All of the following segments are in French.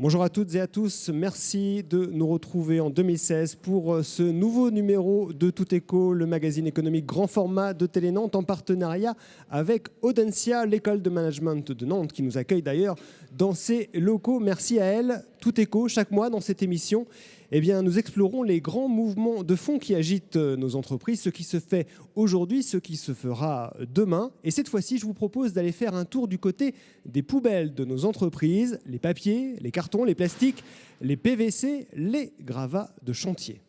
Bonjour à toutes et à tous, merci de nous retrouver en 2016 pour ce nouveau numéro de Tout Éco, le magazine économique grand format de Télé Nantes en partenariat avec Audencia, l'école de management de Nantes qui nous accueille d'ailleurs dans ses locaux. Merci à elle. Tout Éco, chaque mois dans cette émission, nous explorons les grands mouvements de fond qui agitent nos entreprises, ce qui se fait aujourd'hui, ce qui se fera demain. Et cette fois-ci, je vous propose d'aller faire un tour du côté des poubelles de nos entreprises, les papiers, les cartons, les plastiques, les PVC, les gravats de chantier.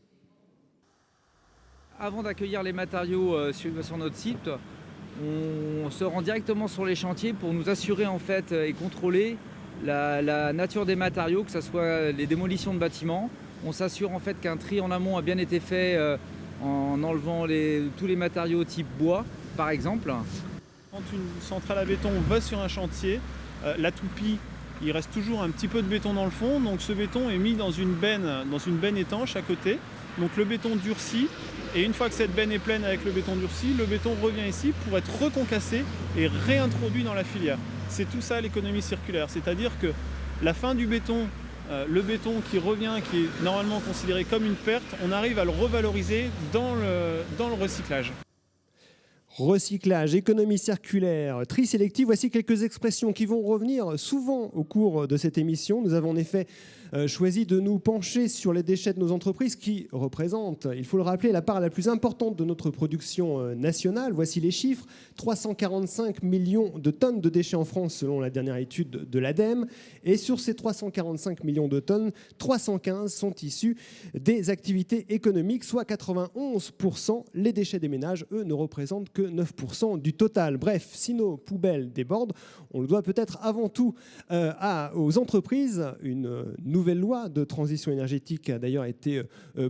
Avant d'accueillir les matériaux sur notre site, on se rend directement sur les chantiers pour nous assurer en fait et contrôler la nature des matériaux, que ce soit les démolitions de bâtiments. On s'assure en fait qu'un tri en amont a bien été fait en enlevant tous les matériaux type bois, par exemple. Quand une centrale à béton va sur un chantier, la toupie, il reste toujours un petit peu de béton dans le fond. Donc ce béton est mis dans une benne étanche à côté. Donc le béton durcit. Et une fois que cette benne est pleine avec le béton durci, le béton revient ici pour être reconcassé et réintroduit dans la filière. C'est tout ça l'économie circulaire. C'est-à-dire que la fin du béton, le béton qui revient, qui est normalement considéré comme une perte, on arrive à le revaloriser dans le recyclage. Recyclage, économie circulaire, tri sélectif, voici quelques expressions qui vont revenir souvent au cours de cette émission. Nous avons en effet choisi de nous pencher sur les déchets de nos entreprises qui représentent, il faut le rappeler, la part la plus importante de notre production nationale. Voici les chiffres, 345 millions de tonnes de déchets en France selon la dernière étude de l'ADEME. Et sur ces 345 millions de tonnes, 315 sont issus des activités économiques, soit 91%. Les déchets des ménages, eux, ne représentent que 9% du total. Bref, si nos poubelles débordent, on le doit peut-être avant tout aux entreprises. Une nouvelle loi de transition énergétique a d'ailleurs été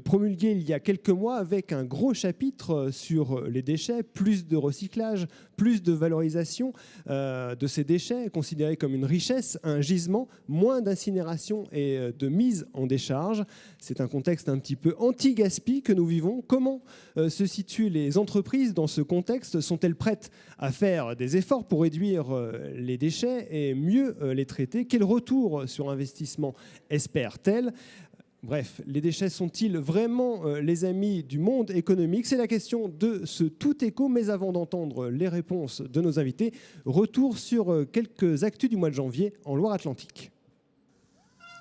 promulguée il y a quelques mois avec un gros chapitre sur les déchets, plus de recyclage, plus de valorisation de ces déchets considérés comme une richesse, un gisement, moins d'incinération et de mise en décharge. C'est un contexte un petit peu anti-gaspi que nous vivons. Comment se situent les entreprises dans ce contexte ? Sont-elles prêtes à faire des efforts pour réduire les déchets et mieux les traiter ? Quel retour sur investissement espèrent-elles ? Bref, les déchets sont-ils vraiment les amis du monde économique ? C'est la question de ce Tout Éco. Mais avant d'entendre les réponses de nos invités, retour sur quelques actus du mois de janvier en Loire-Atlantique.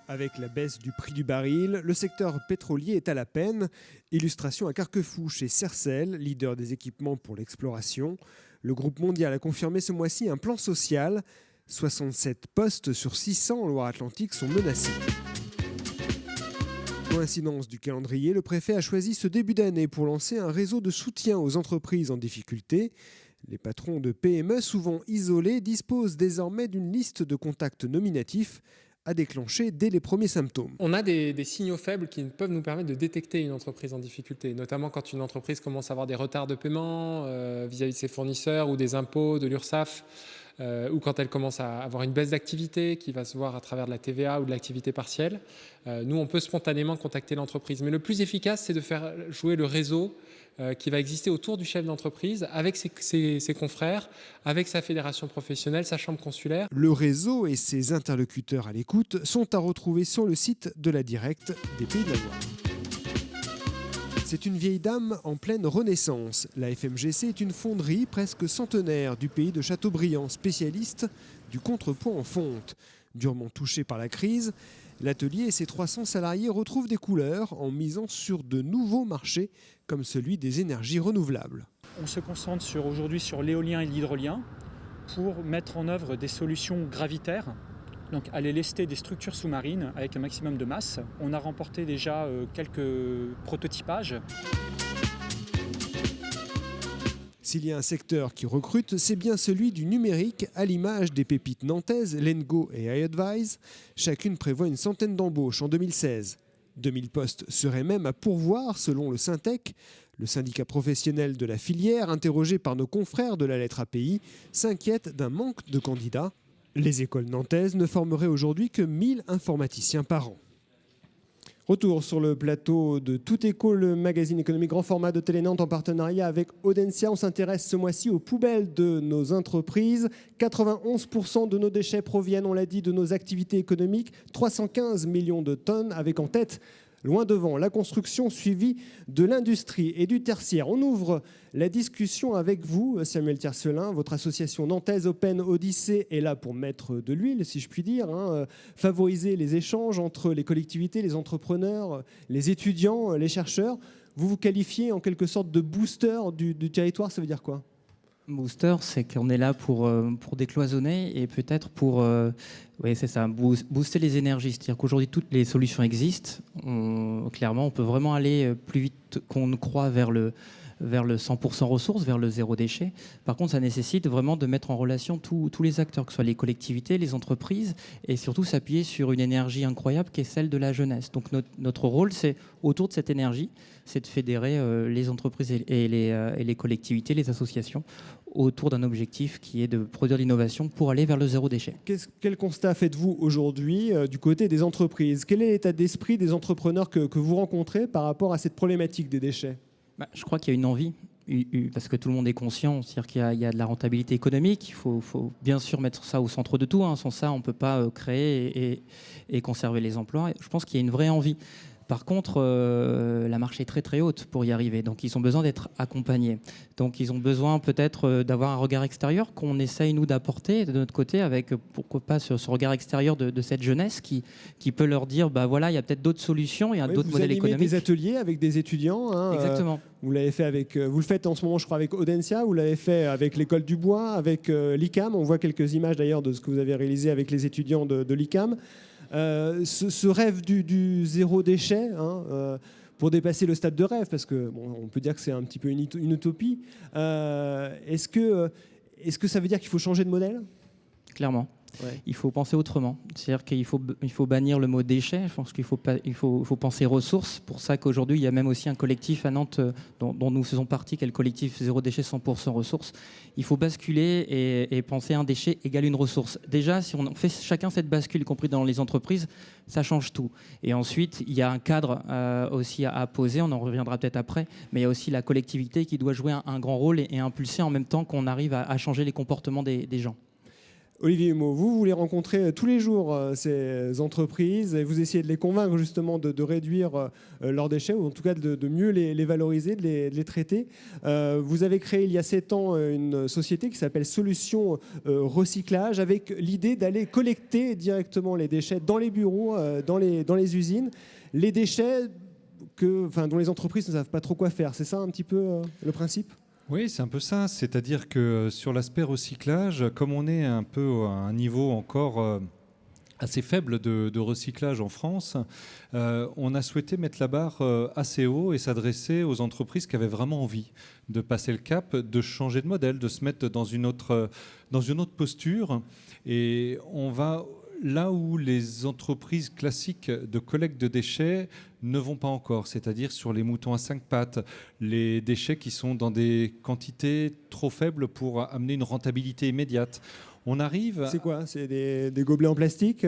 Avec la baisse du prix du baril, le secteur pétrolier est à la peine. Illustration à Carquefou chez Sercel, leader des équipements pour l'exploration. Le groupe mondial a confirmé ce mois-ci un plan social. 67 postes sur 600 en Loire-Atlantique sont menacés. Coïncidence du calendrier, le préfet a choisi ce début d'année pour lancer un réseau de soutien aux entreprises en difficulté. Les patrons de PME, souvent isolés, disposent désormais d'une liste de contacts nominatifs à déclencher dès les premiers symptômes. On a des signaux faibles qui peuvent nous permettre de détecter une entreprise en difficulté, notamment quand une entreprise commence à avoir des retards de paiement vis-à-vis de ses fournisseurs ou des impôts, de l'URSSAF, ou quand elle commence à avoir une baisse d'activité qui va se voir à travers de la TVA ou de l'activité partielle. Nous, on peut spontanément contacter l'entreprise. Mais le plus efficace, c'est de faire jouer le réseau qui va exister autour du chef d'entreprise, avec ses confrères, avec sa fédération professionnelle, sa chambre consulaire. Le réseau et ses interlocuteurs à l'écoute sont à retrouver sur le site de la Directe des Pays de la Loire. C'est une vieille dame en pleine renaissance. La FMGC est une fonderie presque centenaire du pays de Châteaubriand, spécialiste du contrepoint en fonte. Durement touché par la crise, l'atelier et ses 300 salariés retrouvent des couleurs en misant sur de nouveaux marchés comme celui des énergies renouvelables. On se concentre aujourd'hui sur l'éolien et l'hydrolien pour mettre en œuvre des solutions gravitaires, donc aller lester des structures sous-marines avec un maximum de masse. On a remporté déjà quelques prototypages. S'il y a un secteur qui recrute, c'est bien celui du numérique, à l'image des pépites nantaises Lengo et iAdvise. Chacune prévoit une centaine d'embauches en 2016. 2000 postes seraient même à pourvoir selon le Syntec. Le syndicat professionnel de la filière, interrogé par nos confrères de la lettre API, s'inquiète d'un manque de candidats. Les écoles nantaises ne formeraient aujourd'hui que 1000 informaticiens par an. Retour sur le plateau de Tout Éco, le magazine économique grand format de Télé-Nantes en partenariat avec Audencia. On s'intéresse ce mois-ci aux poubelles de nos entreprises. 91% de nos déchets proviennent, on l'a dit, de nos activités économiques. 315 millions de tonnes, avec en tête, loin devant, la construction suivie de l'industrie et du tertiaire. On ouvre la discussion avec vous, Samuel Tiercelin. Votre association nantaise Open Odyssey est là pour mettre de l'huile, si je puis dire, favoriser les échanges entre les collectivités, les entrepreneurs, les étudiants, les chercheurs. Vous vous qualifiez en quelque sorte de booster du territoire, ça veut dire quoi ? Booster, c'est qu'on est là pour décloisonner et peut-être pour oui, c'est ça, booster les énergies. C'est-à-dire qu'aujourd'hui, toutes les solutions existent. Clairement, on peut vraiment aller plus vite qu'on ne croit vers le 100% ressources, vers le zéro déchet. Par contre, ça nécessite vraiment de mettre en relation tous les acteurs, que ce soit les collectivités, les entreprises, et surtout s'appuyer sur une énergie incroyable qui est celle de la jeunesse. Donc notre rôle, c'est autour de cette énergie, c'est de fédérer les entreprises et les collectivités, les associations, autour d'un objectif qui est de produire l'innovation pour aller vers le zéro déchet. Quel constat faites-vous aujourd'hui du côté des entreprises ? Quel est l'état d'esprit des entrepreneurs que vous rencontrez par rapport à cette problématique des déchets ? Je crois qu'il y a une envie, parce que tout le monde est conscient, c'est-à-dire qu'il y a de la rentabilité économique, il faut bien sûr mettre ça au centre de tout, sans ça on ne peut pas créer et conserver les emplois. Je pense qu'il y a une vraie envie. Par contre, la marche est très très haute pour y arriver, donc ils ont besoin d'être accompagnés. Donc ils ont besoin peut-être d'avoir un regard extérieur qu'on essaye nous d'apporter de notre côté, avec pourquoi pas ce regard extérieur de cette jeunesse qui peut leur dire voilà, il y a peut-être d'autres solutions, il y a d'autres modèles économiques. Vous animez des ateliers avec des étudiants. Exactement. Vous l'avez fait vous le faites en ce moment, je crois, avec Audencia. Vous l'avez fait avec l'école du bois, avec l'ICAM. On voit quelques images d'ailleurs de ce que vous avez réalisé avec les étudiants de l'ICAM. Ce rêve du zéro déchet, pour dépasser le stade de rêve, parce que on peut dire que c'est un petit peu une utopie. Est-ce que ça veut dire qu'il faut changer de modèle ? Clairement. Ouais. Il faut penser autrement. C'est-à-dire qu'il faut bannir le mot déchet. Je pense qu'il faut penser ressources. Pour ça qu'aujourd'hui, il y a même aussi un collectif à Nantes dont nous faisons partie, qui est le collectif Zéro déchet 100% ressources. Il faut basculer et penser un déchet égale une ressource. Déjà, si on fait chacun cette bascule, y compris dans les entreprises, ça change tout. Et ensuite, il y a un cadre aussi à poser. On en reviendra peut-être après. Mais il y a aussi la collectivité qui doit jouer un grand rôle et impulser en même temps qu'on arrive à changer les comportements des gens. Olivier Humeau, vous voulez rencontrer tous les jours ces entreprises et vous essayez de les convaincre justement de réduire leurs déchets, ou en tout cas de mieux les valoriser, de les traiter. Vous avez créé il y a 7 ans une société qui s'appelle Solutions Recyclage, avec l'idée d'aller collecter directement les déchets dans les bureaux, dans les usines. Les déchets dont les entreprises ne savent pas trop quoi faire. C'est ça un petit peu le principe ? Oui, c'est un peu ça. C'est-à-dire que sur l'aspect recyclage, comme on est un peu à un niveau encore assez faible de recyclage en France, on a souhaité mettre la barre assez haut et s'adresser aux entreprises qui avaient vraiment envie de passer le cap, de changer de modèle, de se mettre dans une autre posture. Et on va là où les entreprises classiques de collecte de déchets ne vont pas encore, c'est-à-dire sur les moutons à 5 pattes, les déchets qui sont dans des quantités trop faibles pour amener une rentabilité immédiate. On arrive... C'est quoi ? C'est des gobelets en plastique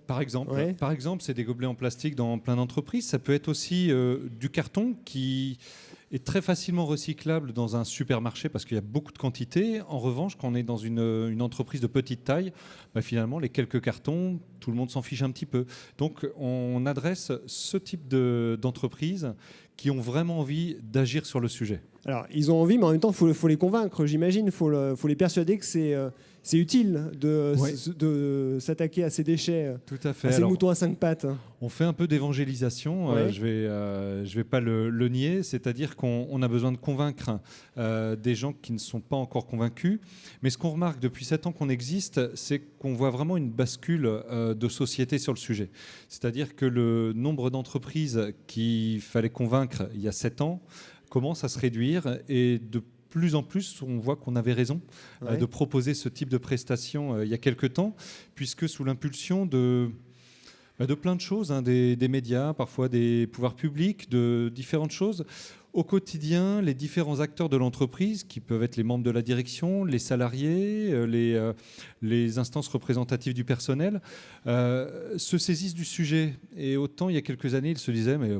Par exemple, ouais. Par exemple, c'est des gobelets en plastique dans plein d'entreprises. Ça peut être aussi du carton qui est très facilement recyclable dans un supermarché parce qu'il y a beaucoup de quantité. En revanche, quand on est dans une entreprise de petite taille, finalement, les quelques cartons, tout le monde s'en fiche un petit peu. Donc, on adresse ce type d'entreprises qui ont vraiment envie d'agir sur le sujet. Alors, ils ont envie, mais en même temps, il faut les convaincre, j'imagine. Il faut les persuader que c'est utile de s'attaquer à ces déchets, tout à fait. À ces moutons à 5 pattes. On fait un peu d'évangélisation, ouais. Je vais pas le nier, c'est-à-dire qu'on a besoin de convaincre des gens qui ne sont pas encore convaincus. Mais ce qu'on remarque depuis 7 ans qu'on existe, c'est qu'on voit vraiment une bascule de société sur le sujet. C'est-à-dire que le nombre d'entreprises qu'il fallait convaincre il y a 7 ans commence à se réduire et de plus en plus, on voit qu'on avait raison de proposer ce type de prestations il y a quelques temps, puisque sous l'impulsion de plein de choses, des médias, parfois des pouvoirs publics, de différentes choses, au quotidien, les différents acteurs de l'entreprise, qui peuvent être les membres de la direction, les salariés, les instances représentatives du personnel, se saisissent du sujet. Et autant, il y a quelques années, ils se disaient, mais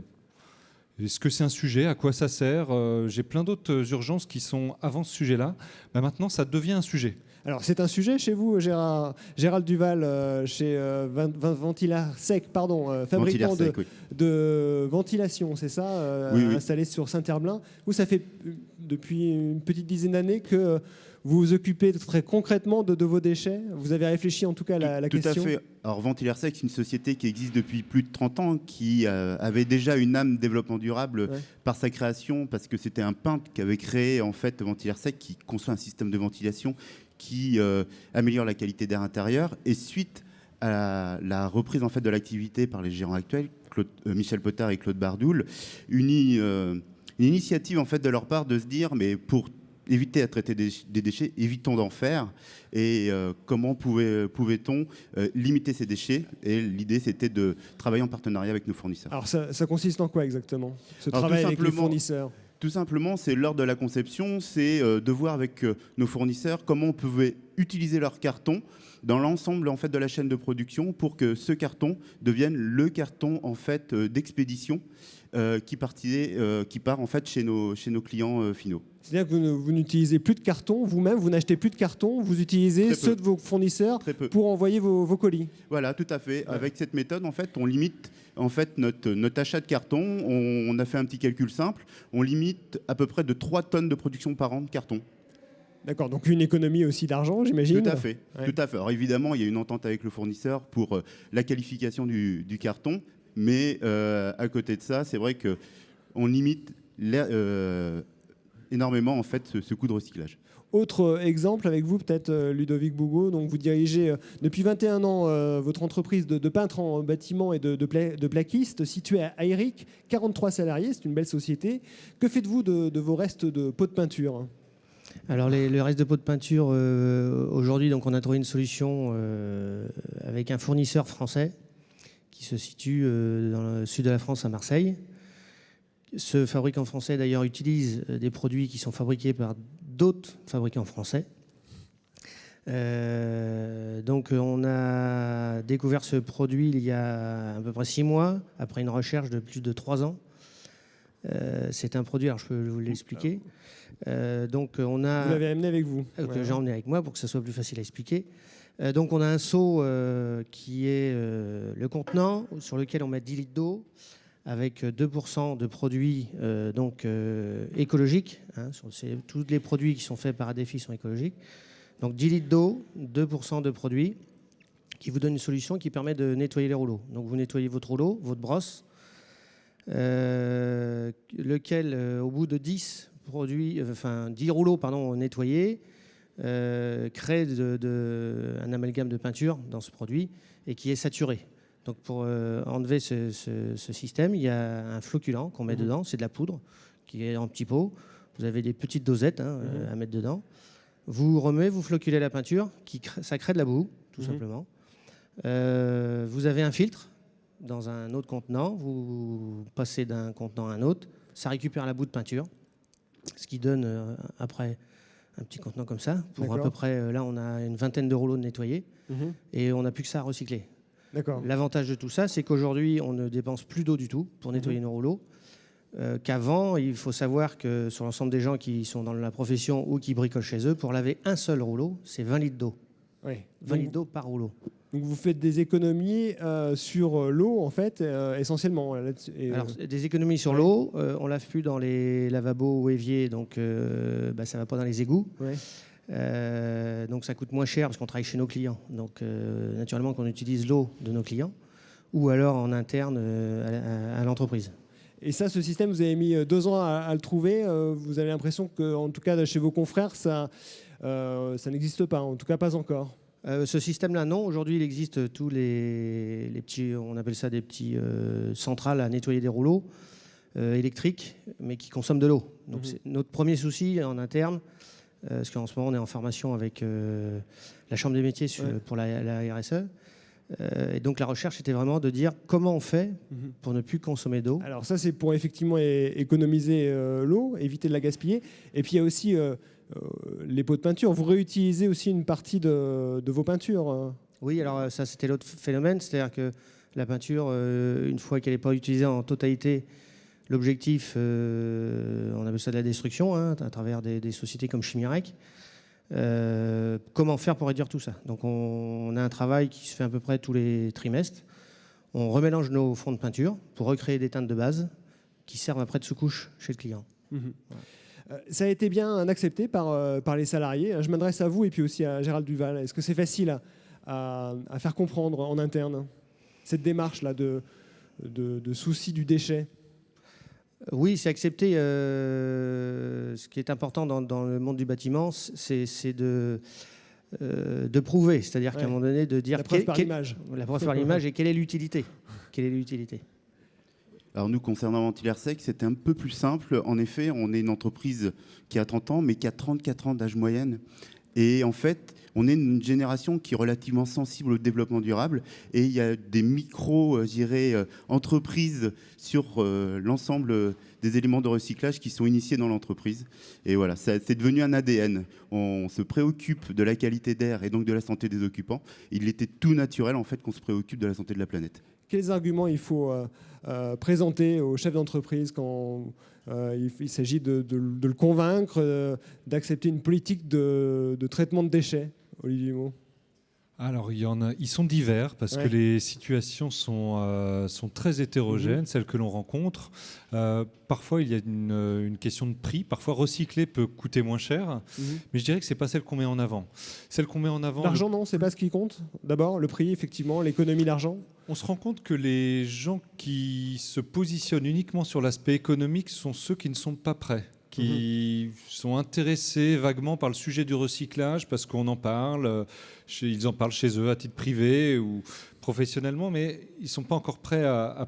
est-ce que c'est un sujet? À quoi ça sert? J'ai plein d'autres urgences qui sont avant ce sujet-là. Maintenant, ça devient un sujet. Alors, c'est un sujet chez vous, Gérald Duval, chez Ventilarsec, fabricant de ventilation, c'est ça, oui. installé sur Saint-Herblain. Vous, ça fait depuis une petite dizaine d'années que vous vous occupez très concrètement de vos déchets. Vous avez réfléchi en tout cas à la question. Tout à fait. Alors, Ventilarsec, c'est une société qui existe depuis plus de 30 ans, qui avait déjà une âme développement durable par sa création, parce que c'était un peintre qui avait créé en fait Ventilarsec, qui conçoit un système de ventilation qui améliore la qualité d'air intérieur. Et suite à la reprise en fait de l'activité par les gérants actuels, Michel Potard et Claude Bardoul, une initiative en fait de leur part de se dire, mais pour éviter à traiter des déchets, évitons d'en faire. Et comment pouvait-on limiter ces déchets? Et l'idée, c'était de travailler en partenariat avec nos fournisseurs. Alors, ça consiste en quoi exactement, ce travail avec les fournisseurs? Tout simplement, c'est lors de la conception, c'est de voir avec nos fournisseurs comment on pouvait utiliser leur carton dans l'ensemble en fait de la chaîne de production pour que ce carton devienne le carton en fait d'expédition qui part en fait chez nos clients finaux. C'est-à-dire que vous n'utilisez plus de carton, vous-même, vous n'achetez plus de carton, vous utilisez ceux de vos fournisseurs pour envoyer vos colis. Voilà, tout à fait. Ouais. Avec cette méthode, en fait, on limite en fait notre achat de carton. On a fait un petit calcul simple. On limite à peu près de 3 tonnes de production par an de carton. D'accord, donc une économie aussi d'argent, j'imagine. Tout à fait. Ouais. Tout à fait. Alors évidemment, il y a une entente avec le fournisseur pour la qualification du carton, mais à côté de ça, c'est vrai qu'on limite énormément en fait ce coût de recyclage. Autre exemple avec vous, peut-être Ludovic Bougaud. Donc vous dirigez depuis 21 ans votre entreprise de peintre en bâtiment et de plaquiste située à Aéric, 43 salariés, c'est une belle société. Que faites-vous de vos restes de pots de peinture? Alors le reste de pots de peinture, aujourd'hui, donc on a trouvé une solution avec un fournisseur français qui se situe dans le sud de la France, à Marseille. Ce fabricant français, d'ailleurs, utilise des produits qui sont fabriqués par d'autres fabricants français. Donc on a découvert ce produit il y a à peu près 6 mois, après une recherche de plus de 3 ans. C'est un produit, alors je peux vous l'expliquer. Donc on a, vous l'avez amené avec vous. Que j'ai emmené avec moi pour que ce soit plus facile à expliquer. Donc on a un seau qui est le contenant sur lequel on met 10 litres d'eau avec 2% de produits écologiques. Tous les produits qui sont faits par ADFI sont écologiques. Donc 10 litres d'eau, 2% de produits qui vous donne une solution qui permet de nettoyer les rouleaux. Donc vous nettoyez votre rouleau, votre brosse, lequel au bout de 10 rouleaux nettoyés, crée un amalgame de peinture dans ce produit et qui est saturé. Donc pour enlever ce système, il y a un floculant qu'on met dedans, c'est de la poudre qui est en petits pots. Vous avez des petites dosettes à mettre dedans. Vous remuez, vous floculez la peinture, ça crée de la boue, tout simplement. Vous avez un filtre dans un autre contenant, vous passez d'un contenant à un autre, ça récupère la boue de peinture, ce qui donne après un petit contenant comme ça. Pour à peu près, là on a une vingtaine de rouleaux de nettoyés et on n'a plus que ça à recycler. L'avantage de tout ça, c'est qu'aujourd'hui on ne dépense plus d'eau du tout pour nettoyer nos rouleaux. Qu'avant, il faut savoir que sur l'ensemble des gens qui sont dans la profession ou qui bricolent chez eux, pour laver un seul rouleau, c'est 20 litres d'eau. 20 litres d'eau par rouleau. Donc vous faites des économies sur l'eau, en fait, essentiellement. Alors, des économies sur l'eau, on ne lave plus dans les lavabos ou éviers, donc ça ne va pas dans les égouts. Donc ça coûte moins cher parce qu'on travaille chez nos clients. Donc naturellement qu'on utilise l'eau de nos clients ou alors en interne à l'entreprise. Et ça, ce système, vous avez mis 2 ans à le trouver. Vous avez l'impression qu'en tout cas, chez vos confrères, ça n'existe pas. En tout cas, pas encore. Ce système-là, non. Aujourd'hui, il existe tous les petits, on appelle ça des petits centrales à nettoyer des rouleaux électriques, mais qui consomment de l'eau. Donc, c'est notre premier souci en interne, parce qu'en ce moment, on est en formation avec la Chambre des métiers pour la RSE. Et donc la recherche était vraiment de dire comment on fait pour ne plus consommer d'eau. Alors ça, c'est pour effectivement économiser l'eau, éviter de la gaspiller. Et puis il y a aussi les pots de peinture. Vous réutilisez aussi une partie de vos peintures. Oui, alors ça c'était l'autre phénomène, c'est-à-dire que la peinture, une fois qu'elle n'est pas utilisée en totalité, l'objectif, on appelle ça de la destruction, à travers des sociétés comme Chimirec. Comment faire pour réduire tout ça? Donc on a un travail qui se fait à peu près tous les trimestres. On remélange nos fonds de peinture pour recréer des teintes de base qui servent après de sous-couche chez le client. Ça a été bien accepté par les salariés. Je m'adresse à vous et puis aussi à Gérald Duval. Est-ce que c'est facile à faire comprendre en interne cette démarche-là de souci du déchet? Oui, c'est accepté. Ce qui est important dans le monde du bâtiment, c'est de prouver. C'est-à-dire qu'à un moment donné, de dire... La preuve par l'image. La preuve par l'image et quelle est l'utilité. Quelle est l'utilité? Alors nous, concernant Ventilaire Sec, c'était un peu plus simple. En effet, on est une entreprise qui a 30 ans, mais qui a 34 ans d'âge moyenne. Et en fait, on est une génération qui est relativement sensible au développement durable. Et il y a des entreprises sur l'ensemble des éléments de recyclage qui sont initiés dans l'entreprise. Et voilà, c'est devenu un ADN. On se préoccupe de la qualité d'air et donc de la santé des occupants. Il était tout naturel, en fait, qu'on se préoccupe de la santé de la planète. Quels arguments il faut présenter aux chefs d'entreprise quand il s'agit de le convaincre d'accepter une politique de traitement de déchets, Olivier Dumont? Alors, ils sont divers parce que les situations sont très hétérogènes, celles que l'on rencontre. Parfois, il y a une question de prix. Parfois, recycler peut coûter moins cher. Mais je dirais que ce n'est pas celle qu'on met en avant. Celle qu'on met en avant... L'argent, non, c'est pas ce qui compte. D'abord, le prix, effectivement, l'économie, l'argent. On se rend compte que les gens qui se positionnent uniquement sur l'aspect économique sont ceux qui ne sont pas prêts, qui sont intéressés vaguement par le sujet du recyclage parce qu'on en parle, ils en parlent chez eux à titre privé ou professionnellement, mais ils ne sont pas encore prêts à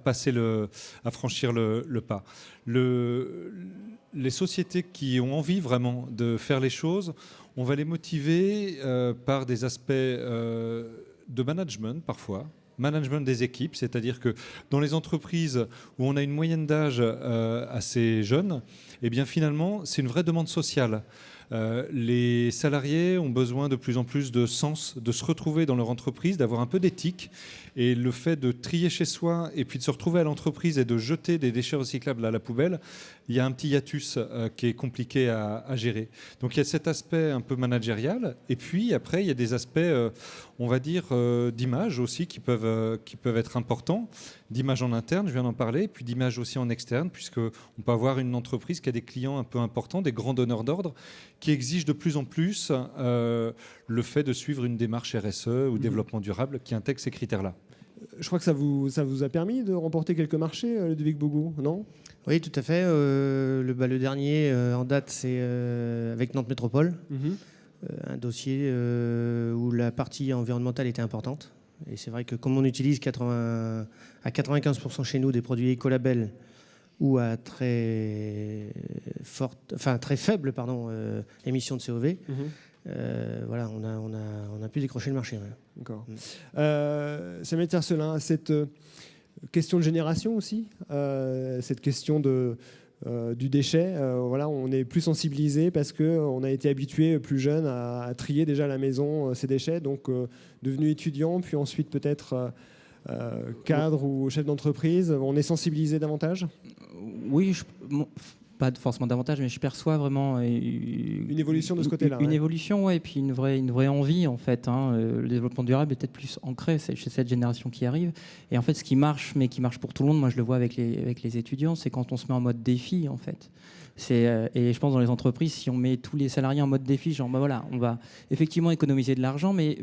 franchir le pas. Les sociétés qui ont envie vraiment de faire les choses, on va les motiver par des aspects de management parfois. Management des équipes, c'est-à-dire que dans les entreprises où on a une moyenne d'âge assez jeune, eh bien finalement, c'est une vraie demande sociale. Les salariés ont besoin de plus en plus de sens, de se retrouver dans leur entreprise, d'avoir un peu d'éthique. Et le fait de trier chez soi et puis de se retrouver à l'entreprise et de jeter des déchets recyclables à la poubelle, il y a un petit hiatus qui est compliqué à gérer. Donc il y a cet aspect un peu managérial. Et puis après, il y a des aspects, on va dire, d'image aussi qui peuvent être importants. D'image en interne, je viens d'en parler, et puis d'image aussi en externe, puisqu'on peut avoir une entreprise qui a des clients un peu importants, des grands donneurs d'ordre, qui exigent de plus en plus le fait de suivre une démarche RSE ou développement durable qui intègre ces critères-là. Je crois que ça vous a permis de remporter quelques marchés, Ludovic Bogo, non? Oui, tout à fait. Le dernier en date, c'est avec Nantes Métropole. Un dossier où la partie environnementale était importante. Et c'est vrai que comme on utilise à 95% chez nous des produits écolabels ou à très faible émission de COV, voilà, on a pu décrocher le marché. Ouais. D'accord. Samuel Tercelin, cette question de génération aussi, cette question du déchet, voilà, on est plus sensibilisé parce qu'on a été habitué plus jeune à trier déjà à la maison ces déchets, donc devenu étudiant, puis ensuite peut-être cadre ou chef d'entreprise, on est sensibilisé davantage? Oui, pas forcément davantage, mais je perçois vraiment une évolution de ce côté-là. Une évolution, ouais, et puis une vraie envie en fait. Le développement durable est peut-être plus ancré chez cette génération qui arrive. Et en fait, ce qui marche, mais qui marche pour tout le monde, moi je le vois avec les étudiants, c'est quand on se met en mode défi en fait. Et je pense dans les entreprises, si on met tous les salariés en mode défi, genre voilà, on va effectivement économiser de l'argent, mais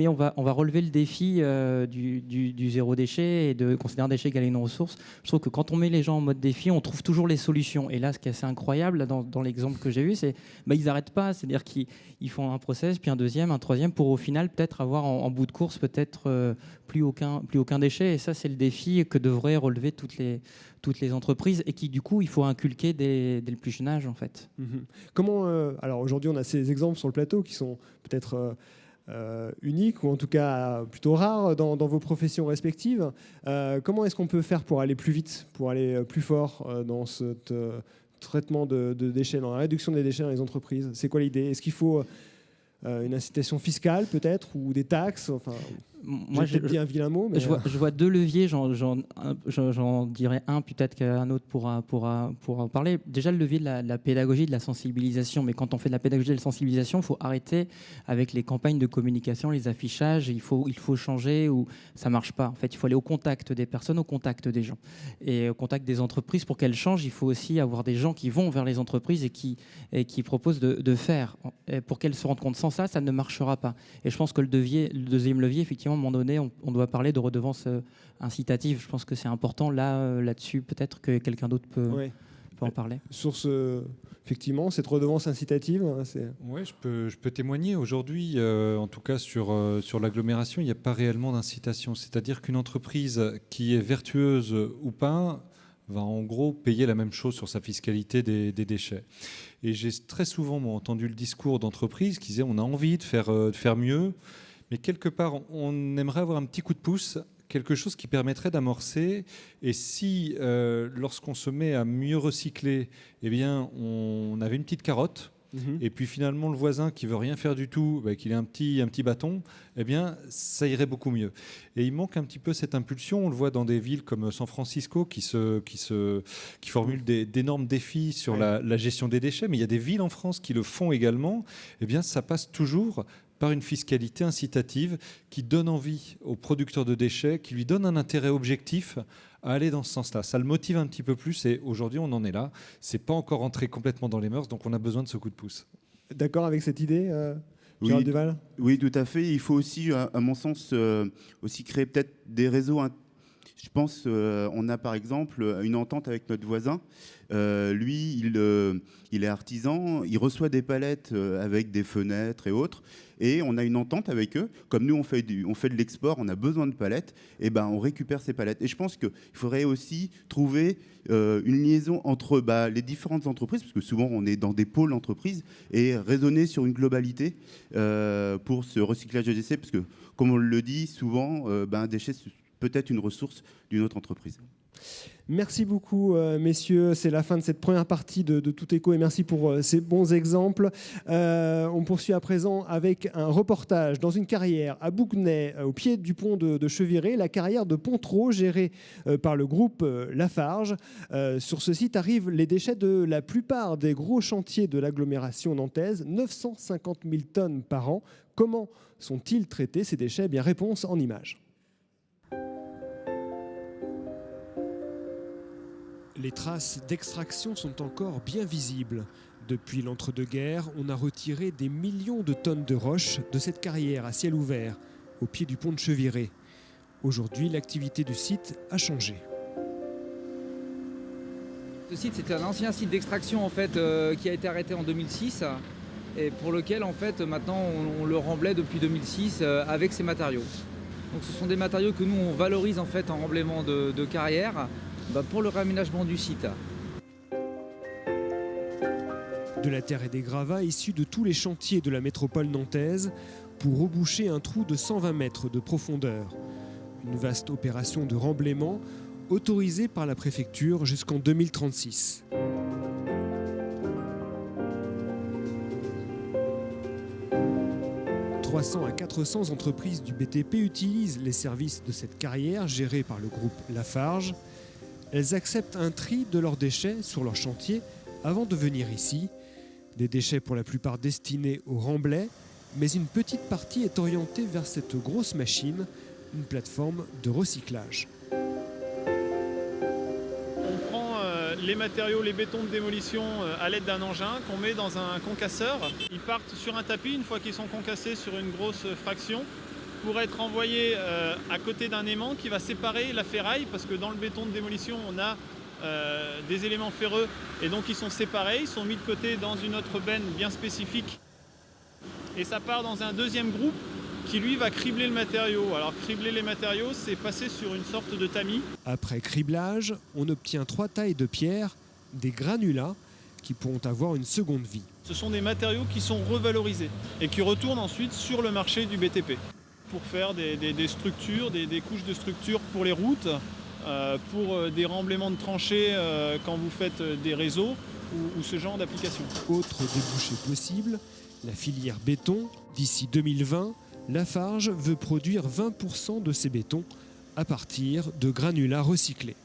on va relever le défi du zéro déchet et de considérer un déchet égal à une ressource. Je trouve que quand on met les gens en mode défi, on trouve toujours les solutions. Et là, ce qui est assez incroyable là, dans l'exemple que j'ai vu, c'est ils n'arrêtent pas, c'est-à-dire qu'ils font un process, puis un deuxième, un troisième, pour au final peut-être avoir en bout de course peut-être plus aucun déchet. Et ça, c'est le défi que devraient relever toutes les entreprises et qui, du coup, il faut inculquer dès le plus jeune âge, en fait. Comment alors aujourd'hui, on a ces exemples sur le plateau qui sont peut-être unique, ou en tout cas plutôt rare dans vos professions respectives. Comment est-ce qu'on peut faire pour aller plus vite, pour aller plus fort dans ce traitement de déchets, dans la réduction des déchets dans les entreprises? C'est quoi l'idée? Est-ce qu'il faut une incitation fiscale peut-être, ou des taxes? Enfin, moi, j'ai peut-être dit un vilain mot, mais... Je vois deux leviers, j'en dirais un, peut-être qu'un autre pourra en parler. Déjà, le levier de la pédagogie, de la sensibilisation. Mais quand on fait de la pédagogie et de la sensibilisation, il faut arrêter avec les campagnes de communication, les affichages. Il faut changer, ou ça ne marche pas. En fait, il faut aller au contact des personnes, au contact des gens. Et au contact des entreprises. Pour qu'elles changent, il faut aussi avoir des gens qui vont vers les entreprises et qui proposent de faire. Et pour qu'elles se rendent compte. Sans ça, ça ne marchera pas. Et je pense que le deuxième levier, effectivement, à un moment donné, on doit parler de redevance incitative. Je pense que c'est important là-dessus. Peut-être que quelqu'un d'autre peut en parler. Sur effectivement, cette redevance incitative, Oui, je peux témoigner. Aujourd'hui, en tout cas sur l'agglomération, il n'y a pas réellement d'incitation. C'est-à-dire qu'une entreprise qui est vertueuse ou pas va en gros payer la même chose sur sa fiscalité des déchets. Et j'ai très souvent entendu le discours d'entreprises qui disaient on a envie de faire mieux, mais quelque part, on aimerait avoir un petit coup de pouce, quelque chose qui permettrait d'amorcer. Et si, lorsqu'on se met à mieux recycler, eh bien, on avait une petite carotte, et puis finalement, le voisin qui veut rien faire du tout, qu'il ait un petit bâton, eh bien, ça irait beaucoup mieux. Et il manque un petit peu cette impulsion. On le voit dans des villes comme San Francisco qui formulent d'énormes défis sur la gestion des déchets, mais il y a des villes en France qui le font également. Eh bien, ça passe toujours par une fiscalité incitative qui donne envie aux producteurs de déchets, qui lui donne un intérêt objectif à aller dans ce sens-là. Ça le motive un petit peu plus, et aujourd'hui on en est là. C'est pas encore entré complètement dans les mœurs, donc on a besoin de ce coup de pouce. D'accord avec cette idée, Gérald Duval? Oui, tout à fait. Il faut aussi, à mon sens, aussi créer peut-être des réseaux. Je pense, on a par exemple une entente avec notre voisin. Lui, il est artisan, il reçoit des palettes avec des fenêtres et autres, et on a une entente avec eux. Comme nous, on fait de l'export, on a besoin de palettes, et on récupère ces palettes. Et je pense qu'il faudrait aussi trouver une liaison entre les différentes entreprises, parce que souvent on est dans des pôles d'entreprises, et raisonner sur une globalité pour ce recyclage de déchets, parce que comme on le dit souvent, un déchet peut-être une ressource d'une autre entreprise. Merci beaucoup, messieurs. C'est la fin de cette première partie de Tout Éco, et merci pour ces bons exemples. On poursuit à présent avec un reportage dans une carrière à Bouguenais, au pied du pont de Cheviré, la carrière de Pontrot, gérée par le groupe Lafarge. Sur ce site arrivent les déchets de la plupart des gros chantiers de l'agglomération nantaise, 950 000 tonnes par an. Comment sont-ils traités, ces déchets? Bien, réponse en images. Les traces d'extraction sont encore bien visibles. Depuis l'entre-deux-guerres, on a retiré des millions de tonnes de roches de cette carrière à ciel ouvert, au pied du pont de Cheviré. Aujourd'hui, l'activité du site a changé. Ce site, c'était un ancien site d'extraction en fait, qui a été arrêté en 2006 et pour lequel en fait, maintenant on le remblait depuis 2006 avec ces matériaux. Donc, ce sont des matériaux que nous on valorise en fait en remblaiement de carrière. Pour le réaménagement du site. De la terre et des gravats issus de tous les chantiers de la métropole nantaise pour reboucher un trou de 120 mètres de profondeur. Une vaste opération de remblaiement autorisée par la préfecture jusqu'en 2036. « 300 à 400 entreprises du BTP utilisent les services de cette carrière gérée par le groupe Lafarge. Elles acceptent un tri de leurs déchets sur leur chantier avant de venir ici. Des déchets pour la plupart destinés au remblai, mais une petite partie est orientée vers cette grosse machine, une plateforme de recyclage. On prend les matériaux, les bétons de démolition à l'aide d'un engin qu'on met dans un concasseur. Ils partent sur un tapis une fois qu'ils sont concassés sur une grosse fraction, pour être envoyé à côté d'un aimant qui va séparer la ferraille, parce que dans le béton de démolition, on a des éléments ferreux, et donc ils sont séparés, ils sont mis de côté dans une autre benne bien spécifique. Et ça part dans un deuxième groupe qui, lui, va cribler le matériau. Alors, cribler les matériaux, c'est passer sur une sorte de tamis. Après criblage, on obtient 3 tailles de pierre, des granulats, qui pourront avoir une seconde vie. Ce sont des matériaux qui sont revalorisés et qui retournent ensuite sur le marché du BTP pour faire des structures, des couches de structures pour les routes, pour des remblaiements de tranchées quand vous faites des réseaux ou ce genre d'application. Autre débouché possible, la filière béton. D'ici 2020, Lafarge veut produire 20% de ces bétons à partir de granulats recyclés.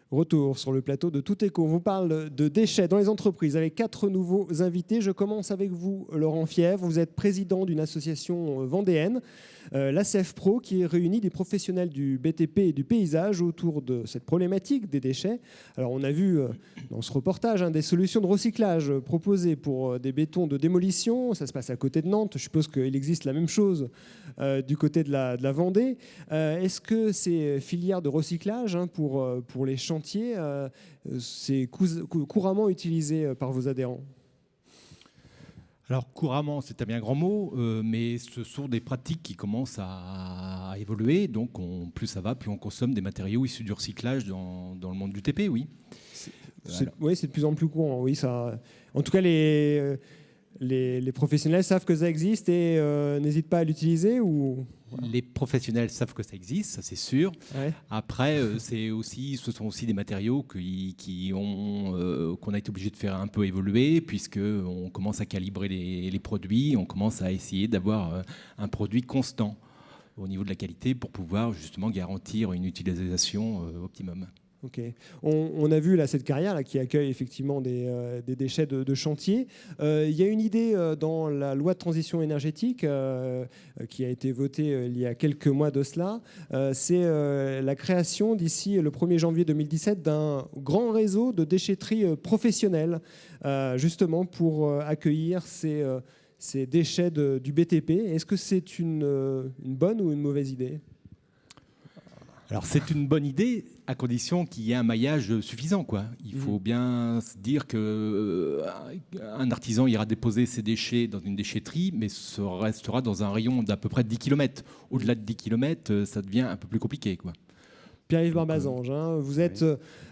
Retour sur le plateau de Tout Éco. On vous parle de déchets dans les entreprises avec 4 nouveaux invités. Je commence avec vous, Laurent Fièvre. Vous êtes président d'une association vendéenne, l'ACF Pro, qui réunit des professionnels du BTP et du paysage autour de cette problématique des déchets. Alors, on a vu dans ce reportage des solutions de recyclage proposées pour des bétons de démolition. Ça se passe à côté de Nantes. Je suppose qu'il existe la même chose du côté de la Vendée. Est-ce que ces filières de recyclage pour les chantiers, c'est couramment utilisé par vos adhérents? Alors couramment, c'est un bien grand mot, mais ce sont des pratiques qui commencent à évoluer. Donc plus ça va, plus on consomme des matériaux issus du recyclage dans le monde du TP, oui. Oui, c'est de plus en plus courant. Oui, ça. En tout cas, les professionnels savent que ça existe et n'hésitent pas à l'utiliser ou... Les professionnels savent que ça existe, ça c'est sûr. Ouais. Après, ce sont aussi des matériaux qu'on a été obligé de faire un peu évoluer, puisqu'on commence à calibrer les produits, on commence à essayer d'avoir un produit constant au niveau de la qualité pour pouvoir justement garantir une utilisation optimum. Ok. On a vu là, cette carrière là, qui accueille effectivement des déchets de chantier. Il y a une idée dans la loi de transition énergétique qui a été votée il y a quelques mois de cela. C'est la création d'ici le 1er janvier 2017 d'un grand réseau de déchetterie professionnelle, justement pour accueillir ces déchets du BTP. Est-ce que c'est une bonne ou une mauvaise idée ? Alors c'est une bonne idée à condition qu'il y ait un maillage suffisant, quoi. Il faut bien se dire qu'un artisan ira déposer ses déchets dans une déchetterie, mais ça restera dans un rayon d'à peu près 10 km. Au-delà de 10 km, ça devient un peu plus compliqué, quoi. Pierre-Yves Barbazange, vous êtes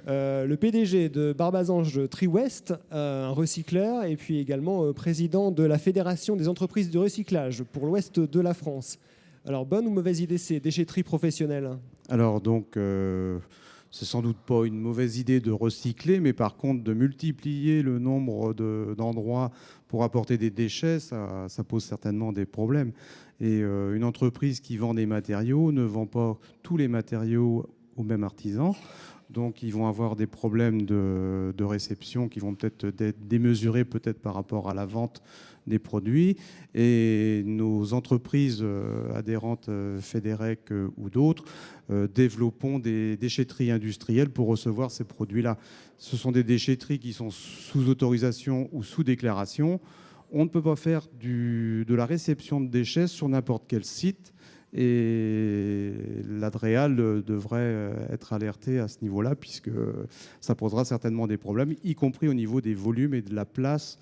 le PDG de Barbazange Tri-West, un recycleur, et puis également président de la Fédération des entreprises de recyclage pour l'ouest de la France. Alors, bonne ou mauvaise idée, ces déchetteries professionnelles? Alors donc, c'est sans doute pas une mauvaise idée de recycler, mais par contre de multiplier le nombre d'endroits pour apporter des déchets, ça pose certainement des problèmes. Et une entreprise qui vend des matériaux ne vend pas tous les matériaux au même artisan. Donc ils vont avoir des problèmes de réception qui vont peut-être être démesurés peut-être par rapport à la vente des produits. Et nos entreprises adhérentes, Fédérec ou d'autres, développons des déchetteries industrielles pour recevoir ces produits-là. Ce sont des déchetteries qui sont sous autorisation ou sous déclaration. On ne peut pas faire de la réception de déchets sur n'importe quel site. Et l'Adréal devrait être alerté à ce niveau-là, puisque ça posera certainement des problèmes, y compris au niveau des volumes et de la place,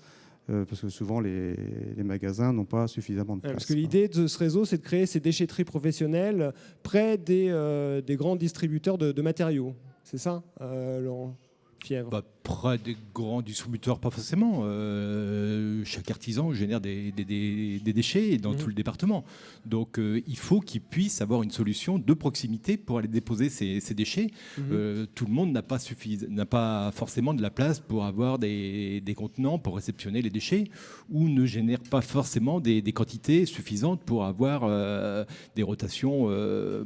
parce que souvent les magasins n'ont pas suffisamment de place. Parce que l'idée de ce réseau, c'est de créer ces déchetteries professionnelles près des grands distributeurs de matériaux. C'est ça, Laurent Fièvre? Près des grands distributeurs, pas forcément. Chaque artisan génère des déchets dans tout le département. Donc il faut qu'il puisse avoir une solution de proximité pour aller déposer ces déchets. Tout le monde n'a pas forcément de la place pour avoir des contenants pour réceptionner les déchets, ou ne génère pas forcément des quantités suffisantes pour avoir des rotations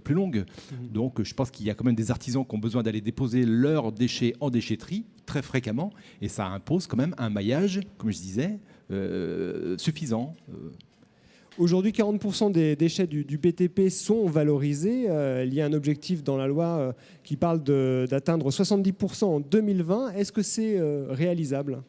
plus longues. Donc je pense qu'il y a quand même des artisans qui ont besoin d'aller déposer leurs déchets en déchetterie très fréquemment, et ça impose quand même un maillage, comme je disais, suffisant. Aujourd'hui, 40% des déchets du BTP sont valorisés. Il y a un objectif dans la loi qui parle d'atteindre 70% en 2020. Est-ce que c'est réalisable ?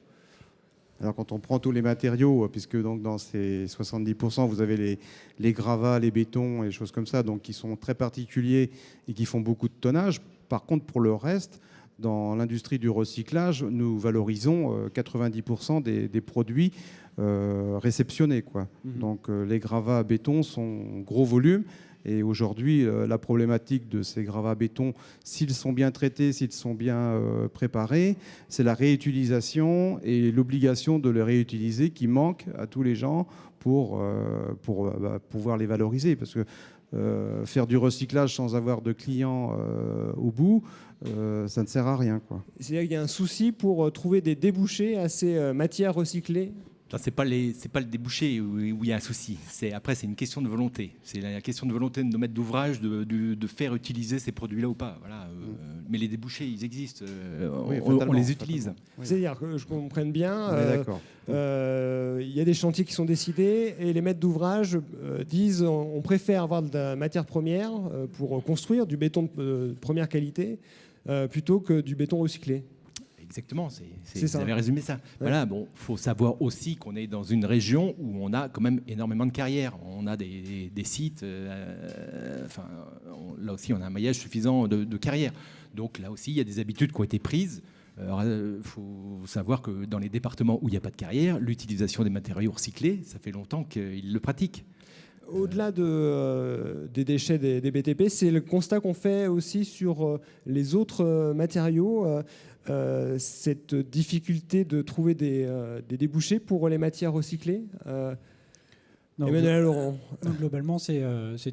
Alors quand on prend tous les matériaux, puisque donc dans ces 70%, vous avez les gravats, les bétons et des choses comme ça, donc qui sont très particuliers et qui font beaucoup de tonnage. Par contre, pour le reste, dans l'industrie du recyclage, nous valorisons 90% des produits réceptionnés, quoi. Donc les gravats à béton sont gros volume. Et aujourd'hui, la problématique de ces gravats à béton, s'ils sont bien traités, s'ils sont bien préparés, c'est la réutilisation et l'obligation de les réutiliser qui manque à tous les gens pour pouvoir les valoriser. Parce que faire du recyclage sans avoir de clients au bout, ça ne sert à rien, quoi. C'est-à-dire qu'il y a un souci pour trouver des débouchés à ces matières recyclées? C'est pas le débouché où il y a un souci. Après, c'est une question de volonté. C'est la question de volonté de nos maîtres d'ouvrage de faire utiliser ces produits-là ou pas. Voilà. Mais les débouchés, ils existent. On les utilise. Oui. C'est-à-dire que je comprenne bien. D'accord. Il y a des chantiers qui sont décidés et les maîtres d'ouvrage disent on préfère avoir de la matière première pour construire du béton de première qualité plutôt que du béton recyclé. Exactement, vous avez résumé ça. Ouais. Voilà, faut savoir aussi qu'on est dans une région où on a quand même énormément de carrières. On a des sites, là aussi on a un maillage suffisant de carrières. Donc là aussi il y a des habitudes qui ont été prises. Il faut savoir que dans les départements où il n'y a pas de carrière, l'utilisation des matériaux recyclés, ça fait longtemps qu'ils le pratiquent. Au-delà des déchets des BTP, c'est le constat qu'on fait aussi sur les autres matériaux, cette difficulté de trouver des débouchés pour les matières recyclées. Emmanuel Laurent. Globalement, c'est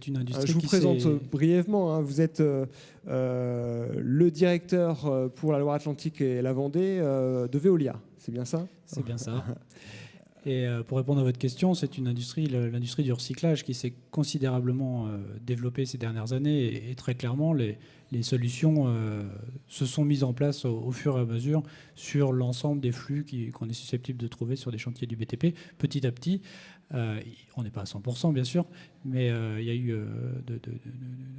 une industrie. Je vous présente brièvement. Hein, vous êtes le directeur pour la Loire-Atlantique et la Vendée de Veolia. C'est bien ça? C'est bien ça. Et pour répondre à votre question, c'est une industrie, l'industrie du recyclage, qui s'est considérablement développée ces dernières années. Et très clairement, les solutions se sont mises en place au fur et à mesure sur l'ensemble des flux qu'on est susceptible de trouver sur des chantiers du BTP. Petit à petit, on n'est pas à 100% bien sûr, mais il y a eu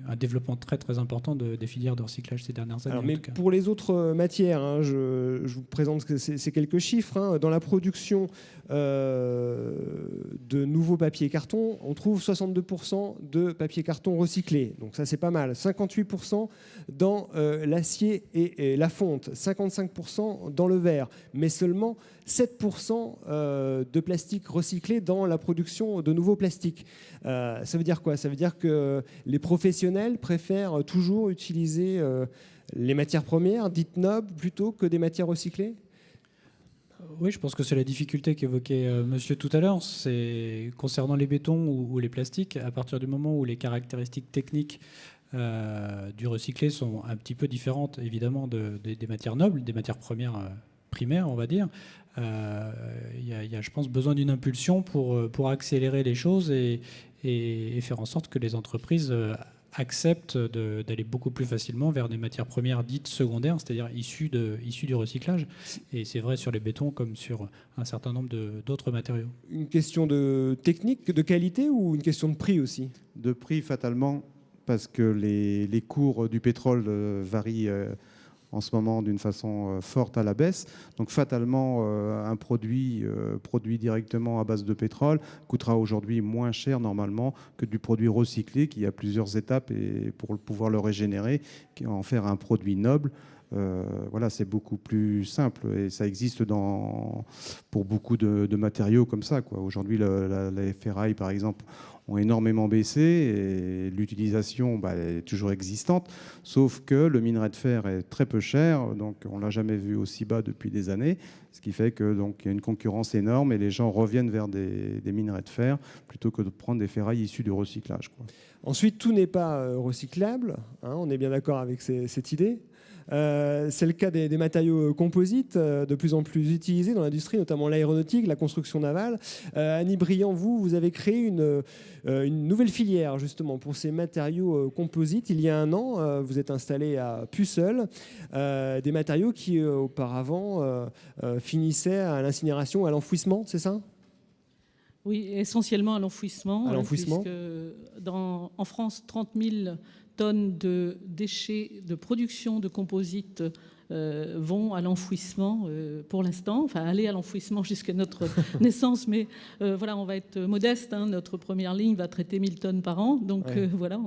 un développement très très important des filières de recyclage ces dernières années. Alors, mais pour les autres matières, hein, je vous présente ces quelques chiffres. Hein. Dans la production de nouveaux papiers carton, on trouve 62% de papier carton recyclé. Donc ça c'est pas mal. 58% dans l'acier et la fonte, 55% dans le verre, mais seulement 7% de plastique recyclé dans la production de nouveaux plastiques. Ça veut dire quoi? Ça veut dire que les professionnels préfèrent toujours utiliser les matières premières dites nobles plutôt que des matières recyclées? Oui, je pense que c'est la difficulté qu'évoquait monsieur tout à l'heure. C'est concernant les bétons ou les plastiques, à partir du moment où les caractéristiques techniques du recyclé sont un petit peu différentes, évidemment, des matières nobles, des matières premières primaires, on va dire. Il y a, je pense, besoin d'une impulsion pour accélérer les choses et faire en sorte que les entreprises acceptent d'aller beaucoup plus facilement vers des matières premières dites secondaires, c'est-à-dire issues du recyclage. Et c'est vrai sur les bétons comme sur un certain nombre d'autres matériaux. Une question de technique, de qualité ou une question de prix aussi? De prix, fatalement, parce que les cours du pétrole varient en ce moment d'une façon forte à la baisse. Donc fatalement, un produit directement à base de pétrole coûtera aujourd'hui moins cher normalement que du produit recyclé qui a plusieurs étapes et pour pouvoir le régénérer, en faire un produit noble. Voilà, c'est beaucoup plus simple et ça existe pour beaucoup de matériaux comme ça, quoi. Aujourd'hui, les ferrailles, par exemple, ont énormément baissé et l'utilisation est toujours existante, sauf que le minerai de fer est très peu cher, donc on ne l'a jamais vu aussi bas depuis des années, ce qui fait qu'il y a une concurrence énorme et les gens reviennent vers des minerais de fer plutôt que de prendre des ferrailles issues du recyclage, quoi. Ensuite, tout n'est pas recyclable, hein, on est bien d'accord avec cette idée. C'est le cas des matériaux composites, de plus en plus utilisés dans l'industrie, notamment l'aéronautique, la construction navale. Annie Briand, vous avez créé une nouvelle filière justement pour ces matériaux composites. Il y a un an, vous êtes installé à Puceul, des matériaux qui auparavant finissaient à l'incinération, à l'enfouissement, c'est ça ? Oui, essentiellement à l'enfouissement. À l'enfouissement. En France, 30 000 tonnes de déchets de production de composites vont à l'enfouissement pour l'instant, enfin aller à l'enfouissement jusqu'à notre naissance, mais voilà, on va être modeste, hein, notre première ligne va traiter 1000 tonnes par an, donc voilà,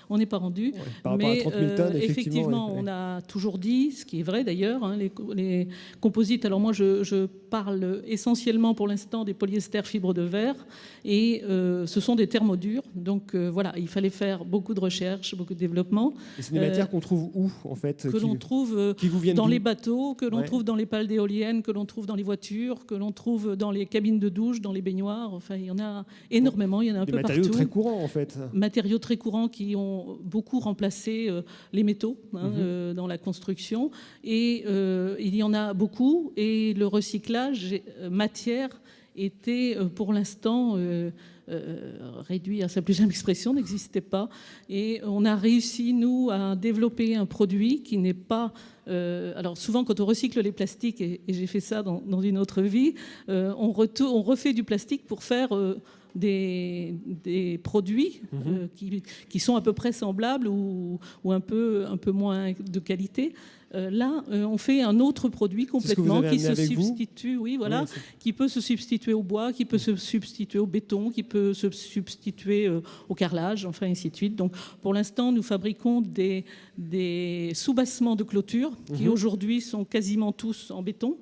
on n'est pas rendu. Ouais, par rapport à 30 000 tonnes, effectivement, on a toujours dit, ce qui est vrai d'ailleurs, hein, les composites, alors moi je parle essentiellement pour l'instant des polyesters fibres de verre, et ce sont des thermodurs, donc voilà, il fallait faire beaucoup de recherche, beaucoup de développement. Et c'est des matières qu'on trouve où, en fait, que l'on trouve dans les bateaux, que l'on trouve dans les pales d'éoliennes, que l'on trouve dans les voitures, que l'on trouve dans les cabines de douche, dans les baignoires. Enfin, il y en a énormément, il y en a un peu partout. Des matériaux très courants, en fait. Matériaux très courants qui ont beaucoup remplacé les métaux dans la construction. Et il y en a beaucoup. Et le recyclage matière était pour l'instant réduit à sa plus simple expression, n'existait pas. Et on a réussi, nous, à développer un produit qui n'est pas... alors souvent, quand on recycle les plastiques, et j'ai fait ça dans une autre vie, on refait du plastique pour faire... des produits qui sont à peu près semblables ou un peu moins de qualité. Là, on fait un autre produit complètement qui se substitue, qui peut se substituer au bois, qui peut se substituer au béton, qui peut se substituer au carrelage, enfin ainsi de suite. Donc, pour l'instant, nous fabriquons des soubassements de clôture qui aujourd'hui sont quasiment tous en béton.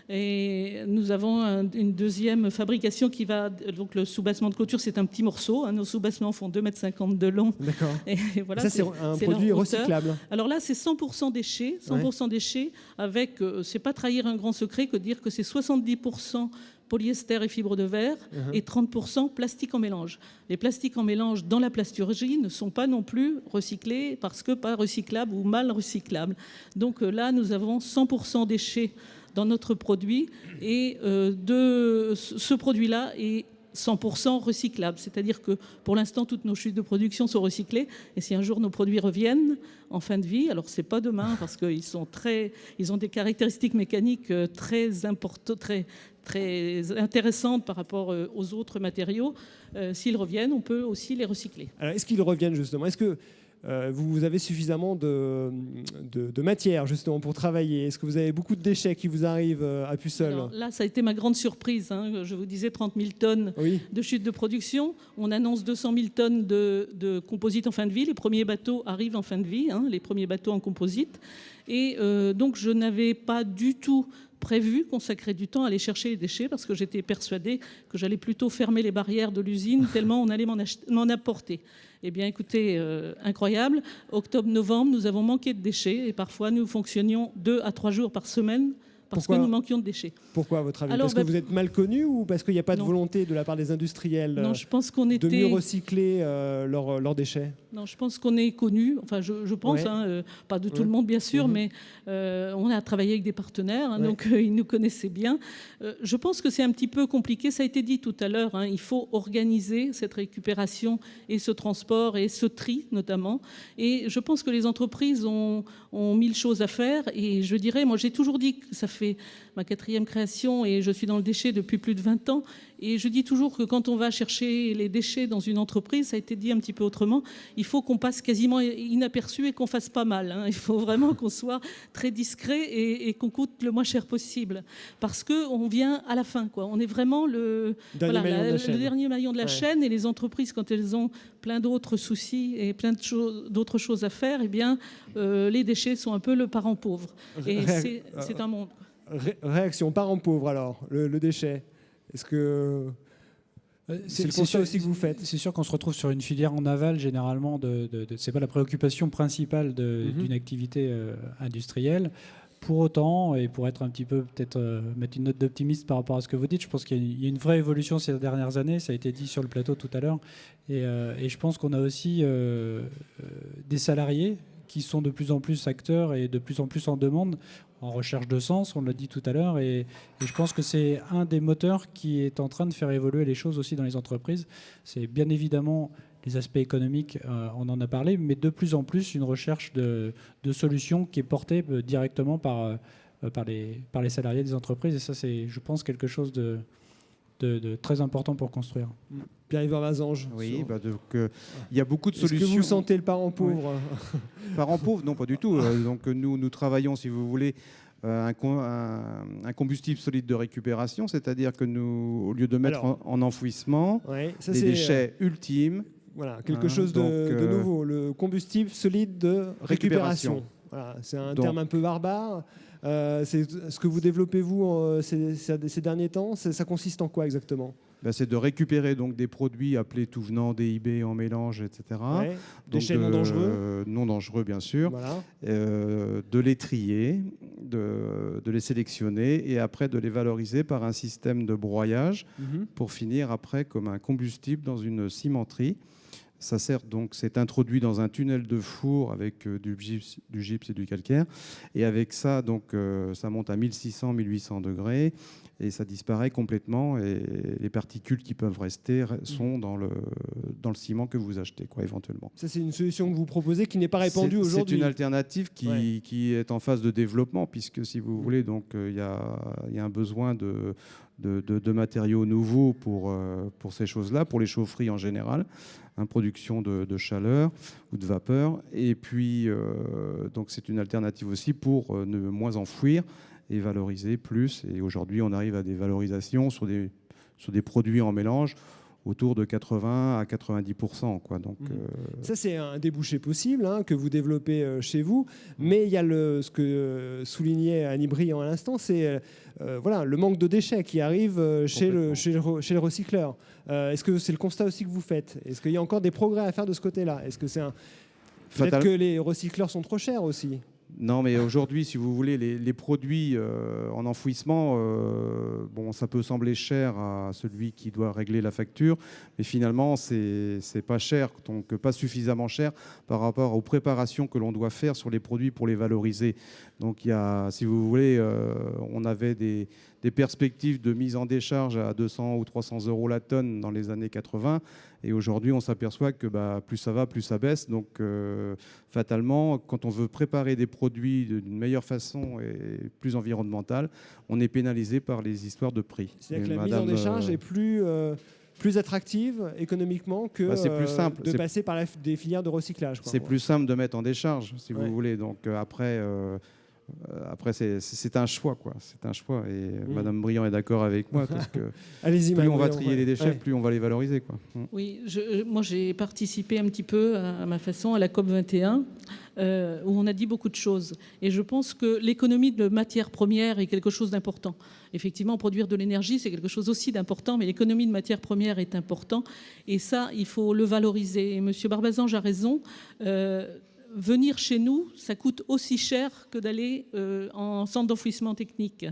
Et nous avons une deuxième fabrication qui va... Donc le soubassement de clôture, c'est un petit morceau. Hein, nos soubassements font 2,50 m de long. D'accord. Et voilà, ça, c'est un produit recyclable. Alors là, c'est 100% déchets. 100% déchets avec... c'est pas trahir un grand secret que de dire que c'est 70% polyester et fibres de verre et 30% plastique en mélange. Les plastiques en mélange dans la plasturgie ne sont pas non plus recyclés parce que pas recyclables ou mal recyclables. Donc là, nous avons 100% déchets dans notre produit et ce produit-là est 100% recyclable. C'est-à-dire que pour l'instant, toutes nos chutes de production sont recyclées et si un jour nos produits reviennent en fin de vie, alors c'est pas demain parce qu'ils ont des caractéristiques mécaniques très importantes, très intéressantes par rapport aux autres matériaux. S'ils reviennent, on peut aussi les recycler. Alors, est-ce qu'ils reviennent justement ? Est-ce que vous avez suffisamment de matière justement pour travailler? Est-ce que vous avez beaucoup de déchets qui vous arrivent à Puceul? Alors là, ça a été ma grande surprise. Hein. Je vous disais 30 000 tonnes de chute de production. On annonce 200 000 tonnes de composite en fin de vie. Les premiers bateaux arrivent en fin de vie, hein, les premiers bateaux en composite. Et donc, je n'avais pas du tout prévu consacrer du temps à aller chercher les déchets parce que j'étais persuadée que j'allais plutôt fermer les barrières de l'usine tellement on allait m'en apporter. Eh bien, écoutez, incroyable. Octobre-novembre, nous avons manqué de déchets et parfois nous fonctionnions 2 à 3 jours par semaine parce que nous manquions de déchets. Pourquoi, à votre avis? Parce que vous êtes mal connu ou parce qu'il n'y a pas de volonté de la part des industriels je pense qu'on de mieux recycler leurs déchets? Non, je pense qu'on est connu. Enfin, je pense, pas de tout le monde bien sûr, mais on a travaillé avec des partenaires, donc ils nous connaissaient bien. Je pense que c'est un petit peu compliqué. Ça a été dit tout à l'heure. Il faut organiser cette récupération et ce transport et ce tri notamment. Et je pense que les entreprises ont 1000 choses à faire. Et je dirais, moi, j'ai toujours dit que ça fait ma 4e création et je suis dans le déchet depuis plus de 20 ans. Et je dis toujours que quand on va chercher les déchets dans une entreprise, ça a été dit un petit peu autrement, il faut qu'on passe quasiment inaperçu et qu'on fasse pas mal. Hein. Il faut vraiment qu'on soit très discret et qu'on coûte le moins cher possible. Parce qu'on vient à la fin, quoi. On est vraiment le dernier maillon de la chaîne et les entreprises, quand elles ont plein d'autres soucis et plein d'autres choses à faire, eh bien, les déchets sont un peu le parent pauvre. Et c'est un monde. Réaction parent pauvre, alors, le déchet. Est-ce que c'est le constat aussi que vous faites? C'est sûr qu'on se retrouve sur une filière en aval, généralement, c'est pas la préoccupation principale d'une activité industrielle. Pour autant, et pour être un petit peu, peut-être mettre une note d'optimisme par rapport à ce que vous dites, je pense qu'il y a une vraie évolution ces dernières années, ça a été dit sur le plateau tout à l'heure, et je pense qu'on a aussi des salariés qui sont de plus en plus acteurs et de plus en plus en demande, en recherche de sens, on l'a dit tout à l'heure, et je pense que c'est un des moteurs qui est en train de faire évoluer les choses aussi dans les entreprises. C'est bien évidemment les aspects économiques, on en a parlé, mais de plus en plus une recherche de solutions qui est portée directement par les salariés des entreprises, et ça c'est, je pense, quelque chose de de très important pour construire. Pierre-Yves Armasange. Oui, il y a beaucoup de solutions. Est-ce que vous sentez le parent pauvre? Parent pauvre, non, pas du tout. Donc nous travaillons, si vous voulez, un combustible solide de récupération, c'est-à-dire que nous, au lieu de mettre en enfouissement, les déchets ultimes. Voilà, quelque chose de nouveau, le combustible solide de récupération. Voilà, c'est un terme un peu barbare. C'est ce que vous développez, vous, ces derniers temps. Ça consiste en quoi exactement? C'est de récupérer donc des produits appelés tout venant, DIB en mélange, etc. Ouais. Déchets non dangereux. Non dangereux, bien sûr. Voilà. De les trier, de les sélectionner et après de les valoriser par un système de broyage pour finir après comme un combustible dans une cimenterie. Ça sert donc, c'est introduit dans un tunnel de four avec du gypse et du calcaire. Et avec ça, donc, ça monte à 1600, 1800 degrés et ça disparaît complètement. Et les particules qui peuvent rester sont dans le ciment que vous achetez, quoi, éventuellement. Ça, c'est une solution que vous proposez qui n'est pas répandue aujourd'hui. C'est une alternative qui est en phase de développement, puisque, si vous voulez, donc, il y a un besoin de matériaux nouveaux pour ces choses-là, pour les chaufferies en général, production de chaleur ou de vapeur. Et puis, donc c'est une alternative aussi pour ne moins enfouir et valoriser plus. Et aujourd'hui, on arrive à des valorisations sur des produits en mélange autour de 80 à 90%, quoi. Donc, ça, c'est un débouché possible que vous développez chez vous. Mais il y a ce que soulignait Annie Briand à l'instant, c'est le manque de déchets qui arrive chez le recycleur. Est-ce que c'est le constat aussi que vous faites? Est-ce qu'il y a encore des progrès à faire de ce côté-là? Est-ce que peut-être que les recycleurs sont trop chers aussi? Non, mais aujourd'hui, si vous voulez, les produits en enfouissement, ça peut sembler cher à celui qui doit régler la facture, mais finalement, c'est pas cher, donc pas suffisamment cher par rapport aux préparations que l'on doit faire sur les produits pour les valoriser. Donc, si vous voulez, on avait des perspectives de mise en décharge à 200 ou 300 euros la tonne dans les années 80. Et aujourd'hui, on s'aperçoit que plus ça va, plus ça baisse. Donc, fatalement, quand on veut préparer des produits d'une meilleure façon et plus environnementale, on est pénalisé par les histoires de prix. C'est-à-dire que la mise en décharge est plus attractive économiquement que c'est plus simple. de passer par des filières de recyclage. C'est plus simple de mettre en décharge, si vous voulez. Donc, après, c'est un choix, quoi. C'est un choix. Et Madame Briand est d'accord avec moi, parce que plus on va trier les déchets, plus on va les valoriser, quoi. Oui, moi j'ai participé un petit peu à ma façon à la COP 21, où on a dit beaucoup de choses. Et je pense que l'économie de matières premières est quelque chose d'important. Effectivement, produire de l'énergie, c'est quelque chose aussi d'important, mais l'économie de matières premières est important. Et ça, il faut le valoriser. Et M. Barbasange a raison. Venir chez nous, ça coûte aussi cher que d'aller en centre d'enfouissement technique.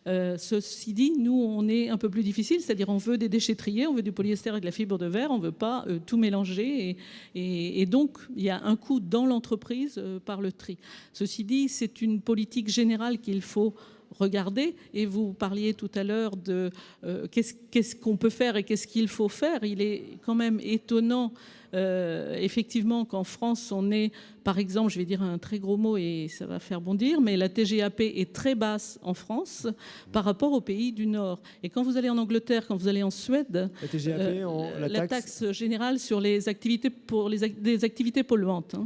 Ceci dit, nous, on est un peu plus difficile, c'est-à-dire on veut des déchets triés, on veut du polyester avec de la fibre de verre, on ne veut pas tout mélanger. Et donc, il y a un coût dans l'entreprise par le tri. Ceci dit, c'est une politique générale qu'il faut regarder. Et vous parliez tout à l'heure de qu'est-ce qu'on peut faire et qu'est-ce qu'il faut faire. Il est quand même étonnant effectivement qu'en France on est, par exemple, je vais dire un très gros mot et ça va faire bondir, mais la TGAP est très basse en France par rapport aux pays du Nord. Et quand vous allez en Angleterre, quand vous allez en Suède, la TGAP, la taxe générale sur les activités des activités polluantes.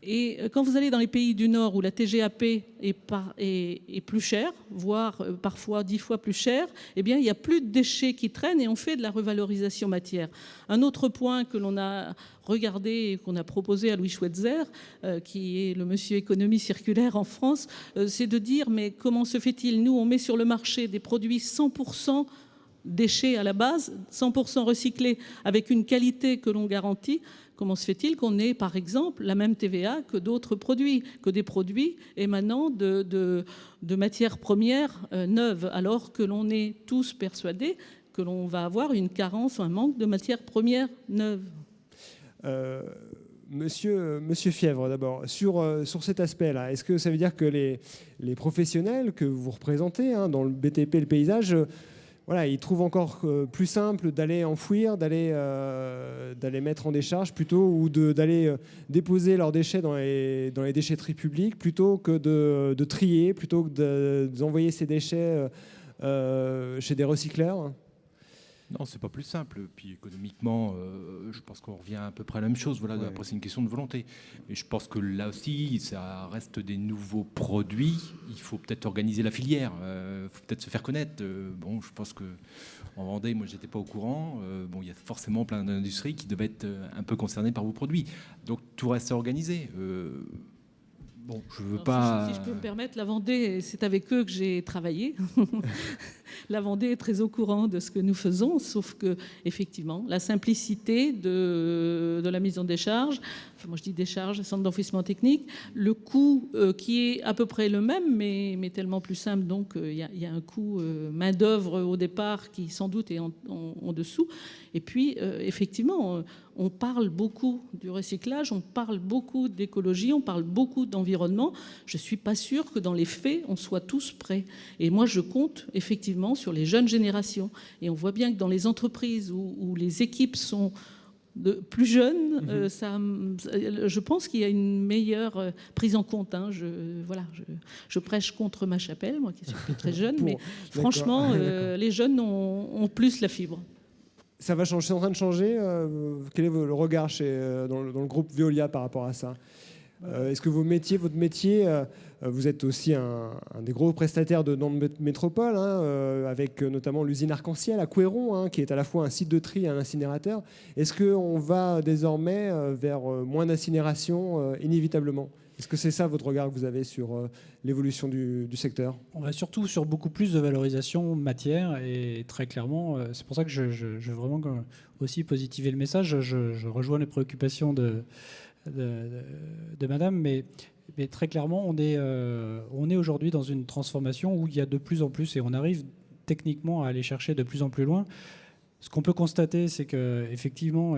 Et quand vous allez dans les pays du Nord où la TGAP est plus chère, voire parfois 10 fois plus chère, eh bien, il n'y a plus de déchets qui traînent et on fait de la revalorisation matière. Un autre point que l'on a regardé et qu'on a proposé à Louis Schweitzer, qui est le monsieur économie circulaire en France, c'est de dire, mais comment se fait-il? Nous, on met sur le marché des produits 100% déchets à la base, 100% recyclés, avec une qualité que l'on garantit. Comment se fait-il qu'on ait, par exemple, la même TVA que d'autres produits, que des produits émanant de matières premières neuves, alors que l'on est tous persuadés que l'on va avoir une carence ou un manque de matières premières neuves? Monsieur Fièvre, d'abord, sur cet aspect-là, est-ce que ça veut dire que les professionnels que vous représentez dans le BTP, le paysage, ils trouvent encore plus simple d'aller enfouir, d'aller mettre en décharge plutôt, ou d'aller déposer leurs déchets dans les déchetteries publiques plutôt que de trier, plutôt que d'envoyer ces déchets chez des recycleurs? Non, c'est pas plus simple. Puis économiquement, je pense qu'on revient à peu près à la même chose. Voilà, après, c'est une question de volonté. Mais je pense que là aussi, ça reste des nouveaux produits. Il faut peut-être organiser la filière. Il faut peut-être se faire connaître. Bon, je pense que en Vendée, moi, j'étais pas au courant. Bon, il y a forcément plein d'industries qui devaient être un peu concernées par vos produits. Donc tout reste à organiser. Bon, je veux pas. Si je peux me permettre, la Vendée, c'est avec eux que j'ai travaillé. La Vendée est très au courant de ce que nous faisons, sauf que, effectivement, la simplicité de la mise en décharge, enfin, moi je dis décharge, centre d'enfouissement technique, le coût qui est à peu près le même, mais tellement plus simple, donc il y a un coût main-d'œuvre au départ qui sans doute est en dessous. Et puis, effectivement, on parle beaucoup du recyclage, on parle beaucoup d'écologie, on parle beaucoup d'environnement. Je ne suis pas sûre que dans les faits, on soit tous prêts. Et moi, je compte effectivement sur les jeunes générations. Et on voit bien que dans les entreprises où les équipes sont plus jeunes, je pense qu'il y a une meilleure prise en compte. Hein. Je prêche contre ma chapelle, moi qui suis plus très jeune, mais franchement, les jeunes ont plus la fibre. Ça va changer, c'est en train de changer. Quel est le regard dans le groupe Veolia par rapport à ça ? Est-ce que votre métier, vous êtes aussi un des gros prestataires de Nantes Métropole, avec notamment l'usine Arc-en-Ciel à Couéron, qui est à la fois un site de tri et un incinérateur. Est-ce qu'on va désormais vers moins d'incinération inévitablement ? Est-ce que c'est ça votre regard que vous avez sur l'évolution du secteur ? On va surtout sur beaucoup plus de valorisation matière et très clairement, c'est pour ça que je veux vraiment aussi positiver le message. Je rejoins les préoccupations de madame, mais très clairement, on est aujourd'hui dans une transformation où il y a de plus en plus, et on arrive techniquement à aller chercher de plus en plus loin. Ce qu'on peut constater, c'est qu'effectivement,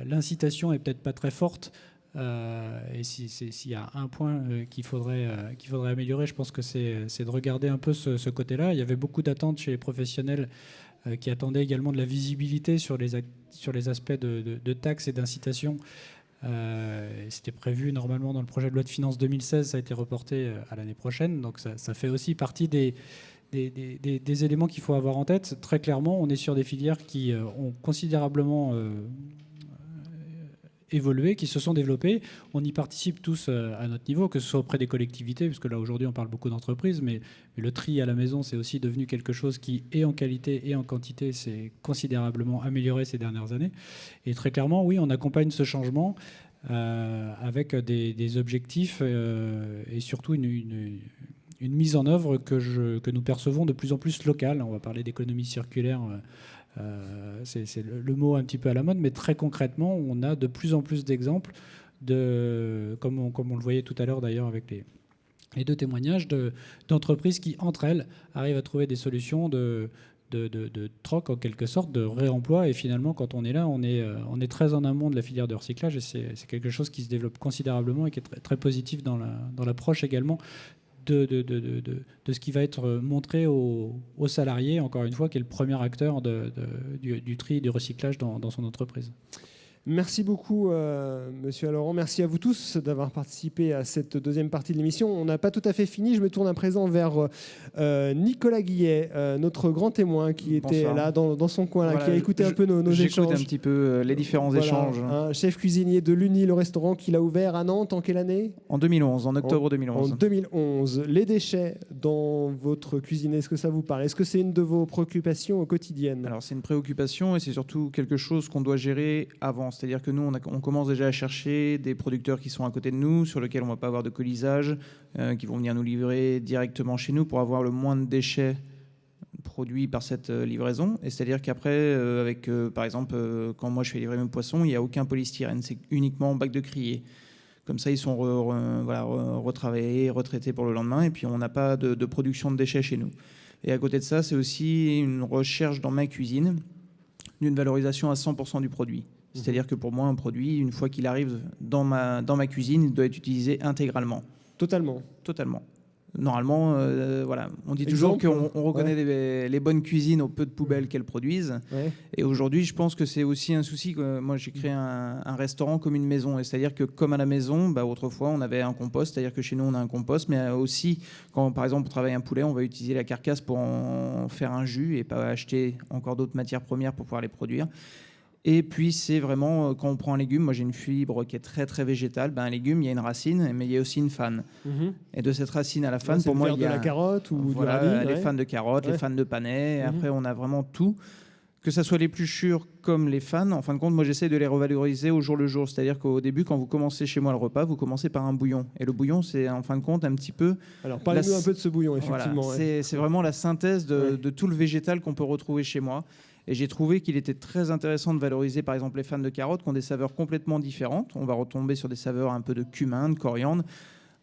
l'incitation est peut-être pas très forte. Et s'il y a un point qu'il faudrait améliorer, je pense que c'est de regarder un peu ce côté-là. Il y avait beaucoup d'attentes chez les professionnels qui attendaient également de la visibilité sur les aspects de taxes et d'incitation. C'était prévu normalement dans le projet de loi de finances 2016, ça a été reporté à l'année prochaine, donc ça fait aussi partie des éléments qu'il faut avoir en tête. Très clairement, on est sur des filières qui ont considérablement évolué, qui se sont développées. On y participe tous à notre niveau, que ce soit auprès des collectivités, puisque là aujourd'hui on parle beaucoup d'entreprises, mais le tri à la maison c'est aussi devenu quelque chose qui, et en qualité et en quantité, s'est considérablement amélioré ces dernières années. Et très clairement, oui, on accompagne ce changement avec des objectifs et surtout une mise en œuvre que nous percevons de plus en plus locale. On va parler d'économie circulaire. C'est le mot un petit peu à la mode, mais très concrètement, on a de plus en plus d'exemples, comme on le voyait tout à l'heure d'ailleurs avec les deux témoignages, d'entreprises qui, entre elles, arrivent à trouver des solutions de troc, en quelque sorte, de réemploi. Et finalement, quand on est là, on est très en amont de la filière de recyclage, et c'est quelque chose qui se développe considérablement et qui est très, très positif dans l'approche également de ce qui va être montré aux salariés, encore une fois, qui est le premier acteur du tri et du recyclage dans son entreprise. Merci beaucoup, Monsieur Laurent. Merci à vous tous d'avoir participé à cette deuxième partie de l'émission. On n'a pas tout à fait fini. Je me tourne à présent vers Nicolas Guillet, notre grand témoin qui était là dans son coin, qui a écouté un peu nos échanges. J'écoute un petit peu les différents échanges. Un chef cuisinier de l'Uni, le restaurant qu'il a ouvert à Nantes en quelle année ? En 2011, en octobre 2011. En 2011. Les déchets dans votre cuisine, est-ce que ça vous parle ? Est-ce que c'est une de vos préoccupations quotidiennes ? Alors c'est une préoccupation et c'est surtout quelque chose qu'on doit gérer avant. C'est-à-dire que nous, on commence déjà à chercher des producteurs qui sont à côté de nous, sur lesquels on ne va pas avoir de colisage, qui vont venir nous livrer directement chez nous pour avoir le moins de déchets produits par cette livraison. Et c'est-à-dire qu'après, par exemple, quand moi je fais livrer mes poissons, il n'y a aucun polystyrène, c'est uniquement bac de criée. Comme ça, ils sont retravaillés, retraités pour le lendemain, et puis on n'a pas de production de déchets chez nous. Et à côté de ça, c'est aussi une recherche dans ma cuisine d'une valorisation à 100% du produit. C'est-à-dire que pour moi, un produit, une fois qu'il arrive dans ma cuisine, il doit être utilisé intégralement. Totalement. Totalement. Normalement, voilà, on dit Exemple, toujours qu'on reconnaît les bonnes cuisines au peu de poubelles qu'elles produisent. Ouais. Et aujourd'hui, je pense que c'est aussi un souci. Moi, j'ai créé un restaurant comme une maison. Et c'est-à-dire que comme à la maison, autrefois, on avait un compost. C'est-à-dire que chez nous, on a un compost. Mais aussi, quand par exemple, on travaille un poulet, on va utiliser la carcasse pour en faire un jus et pas acheter encore d'autres matières premières pour pouvoir les produire. Et puis, c'est vraiment, quand on prend un légume, moi j'ai une fibre qui est très très végétale. Un légume, il y a une racine, mais il y a aussi une fan. Et de cette racine à la fan, pour moi, il y a de la carotte ou du radis, les fans de carottes, les fans de panais. Et après, on a vraiment tout. Que ce soit l'épluchure comme les fans, en fin de compte, moi j'essaie de les revaloriser au jour le jour. C'est-à-dire qu'au début, quand vous commencez chez moi le repas, vous commencez par un bouillon. Et le bouillon, c'est en fin de compte un petit peu... Alors parlez-nous un peu de ce bouillon, effectivement. Voilà, c'est vraiment la synthèse de tout le végétal qu'on peut retrouver chez moi. Et j'ai trouvé qu'il était très intéressant de valoriser par exemple les fans de carottes qui ont des saveurs complètement différentes. On va retomber sur des saveurs un peu de cumin, de coriandre,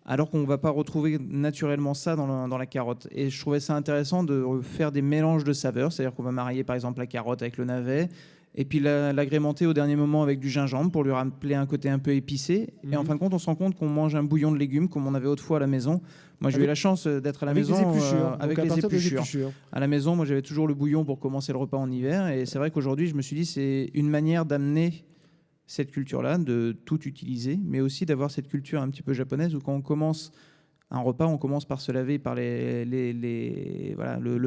alors qu'on ne va pas retrouver naturellement ça dans la carotte. Et je trouvais ça intéressant de faire des mélanges de saveurs, c'est-à-dire qu'on va marier par exemple la carotte avec le navet, et puis l'agrémenter au dernier moment avec du gingembre pour lui rappeler un côté un peu épicé. Et en fin de compte, on se rend compte qu'on mange un bouillon de légumes comme on avait autrefois à la maison. Moi, j'ai eu la chance d'être à la maison avec les épluchures. À la maison, moi, j'avais toujours le bouillon pour commencer le repas en hiver. Et c'est vrai qu'aujourd'hui, je me suis dit, c'est une manière d'amener cette culture-là, de tout utiliser, mais aussi d'avoir cette culture un petit peu japonaise où quand on commence un repas, on commence par se laver par le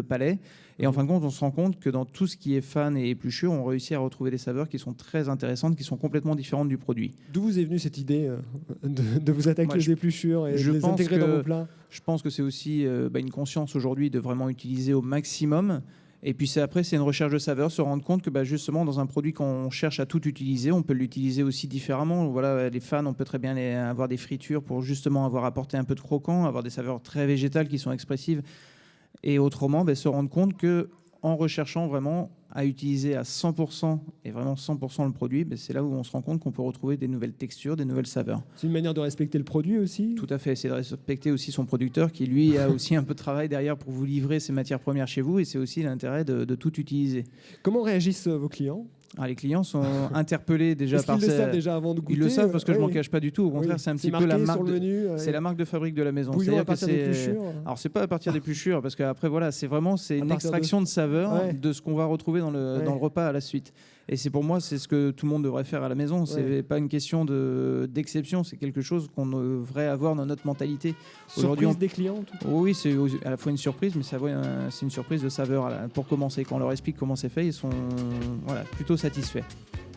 palais. Et en fin de compte, on se rend compte que dans tout ce qui est fan et épluchure, on réussit à retrouver des saveurs qui sont très intéressantes, qui sont complètement différentes du produit. D'où vous est venue cette idée de vous attaquer aux épluchures et de les intégrer dans vos plats? Je pense que c'est aussi une conscience aujourd'hui de vraiment utiliser au maximum. Et puis après, c'est une recherche de saveurs, se rendre compte que justement, dans un produit qu'on cherche à tout utiliser, on peut l'utiliser aussi différemment. Voilà, les fans, on peut très bien avoir des fritures pour justement avoir apporté un peu de croquant, avoir des saveurs très végétales qui sont expressives. Et autrement, se rendre compte qu'en recherchant vraiment à utiliser à 100% et vraiment 100% le produit, c'est là où on se rend compte qu'on peut retrouver des nouvelles textures, des nouvelles saveurs. C'est une manière de respecter le produit aussi? Tout à fait, c'est de respecter aussi son producteur qui lui a aussi un peu de travail derrière pour vous livrer ses matières premières chez vous, et c'est aussi l'intérêt de tout utiliser. Comment réagissent vos clients? Les clients sont interpellés déjà par... Ils le savent déjà avant de goûter? Ils le savent parce que je m'en cache pas du tout. Au contraire, c'est un petit peu la marque. C'est la marque de fabrique de la maison. Bouillon à partir d'épluchures. Alors c'est pas à partir d'épluchures parce qu'après voilà, c'est une extraction de saveur de ce qu'on va retrouver dans le repas à la suite. Et c'est pour moi, c'est ce que tout le monde devrait faire à la maison. C'est pas une question d'exception, c'est quelque chose qu'on devrait avoir dans notre mentalité. Surprise des clients en tout cas. Oui, c'est à la fois une surprise, mais c'est une surprise de saveur. Pour commencer, quand on leur explique comment c'est fait, ils sont plutôt satisfaits.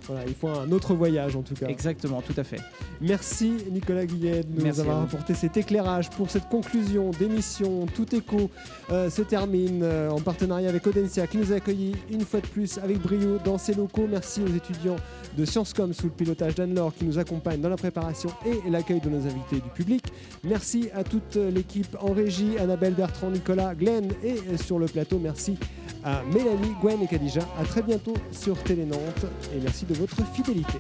Voilà, il faut un autre voyage en tout cas. Exactement, tout à fait. Merci Nicolas Guillet de nous avoir apporté cet éclairage pour cette conclusion d'émission. Tout Éco se termine en partenariat avec Audencia qui nous a accueillis une fois de plus avec brio dans ses locaux. Merci aux étudiants de Sciences Com sous le pilotage d'Anne-Laure qui nous accompagne dans la préparation et l'accueil de nos invités du public. Merci à toute l'équipe en régie, Annabelle, Bertrand, Nicolas, Glenn et sur le plateau. Merci à Mélanie, Gwen et Khadija. À très bientôt sur Télé Nantes et merci de votre fidélité.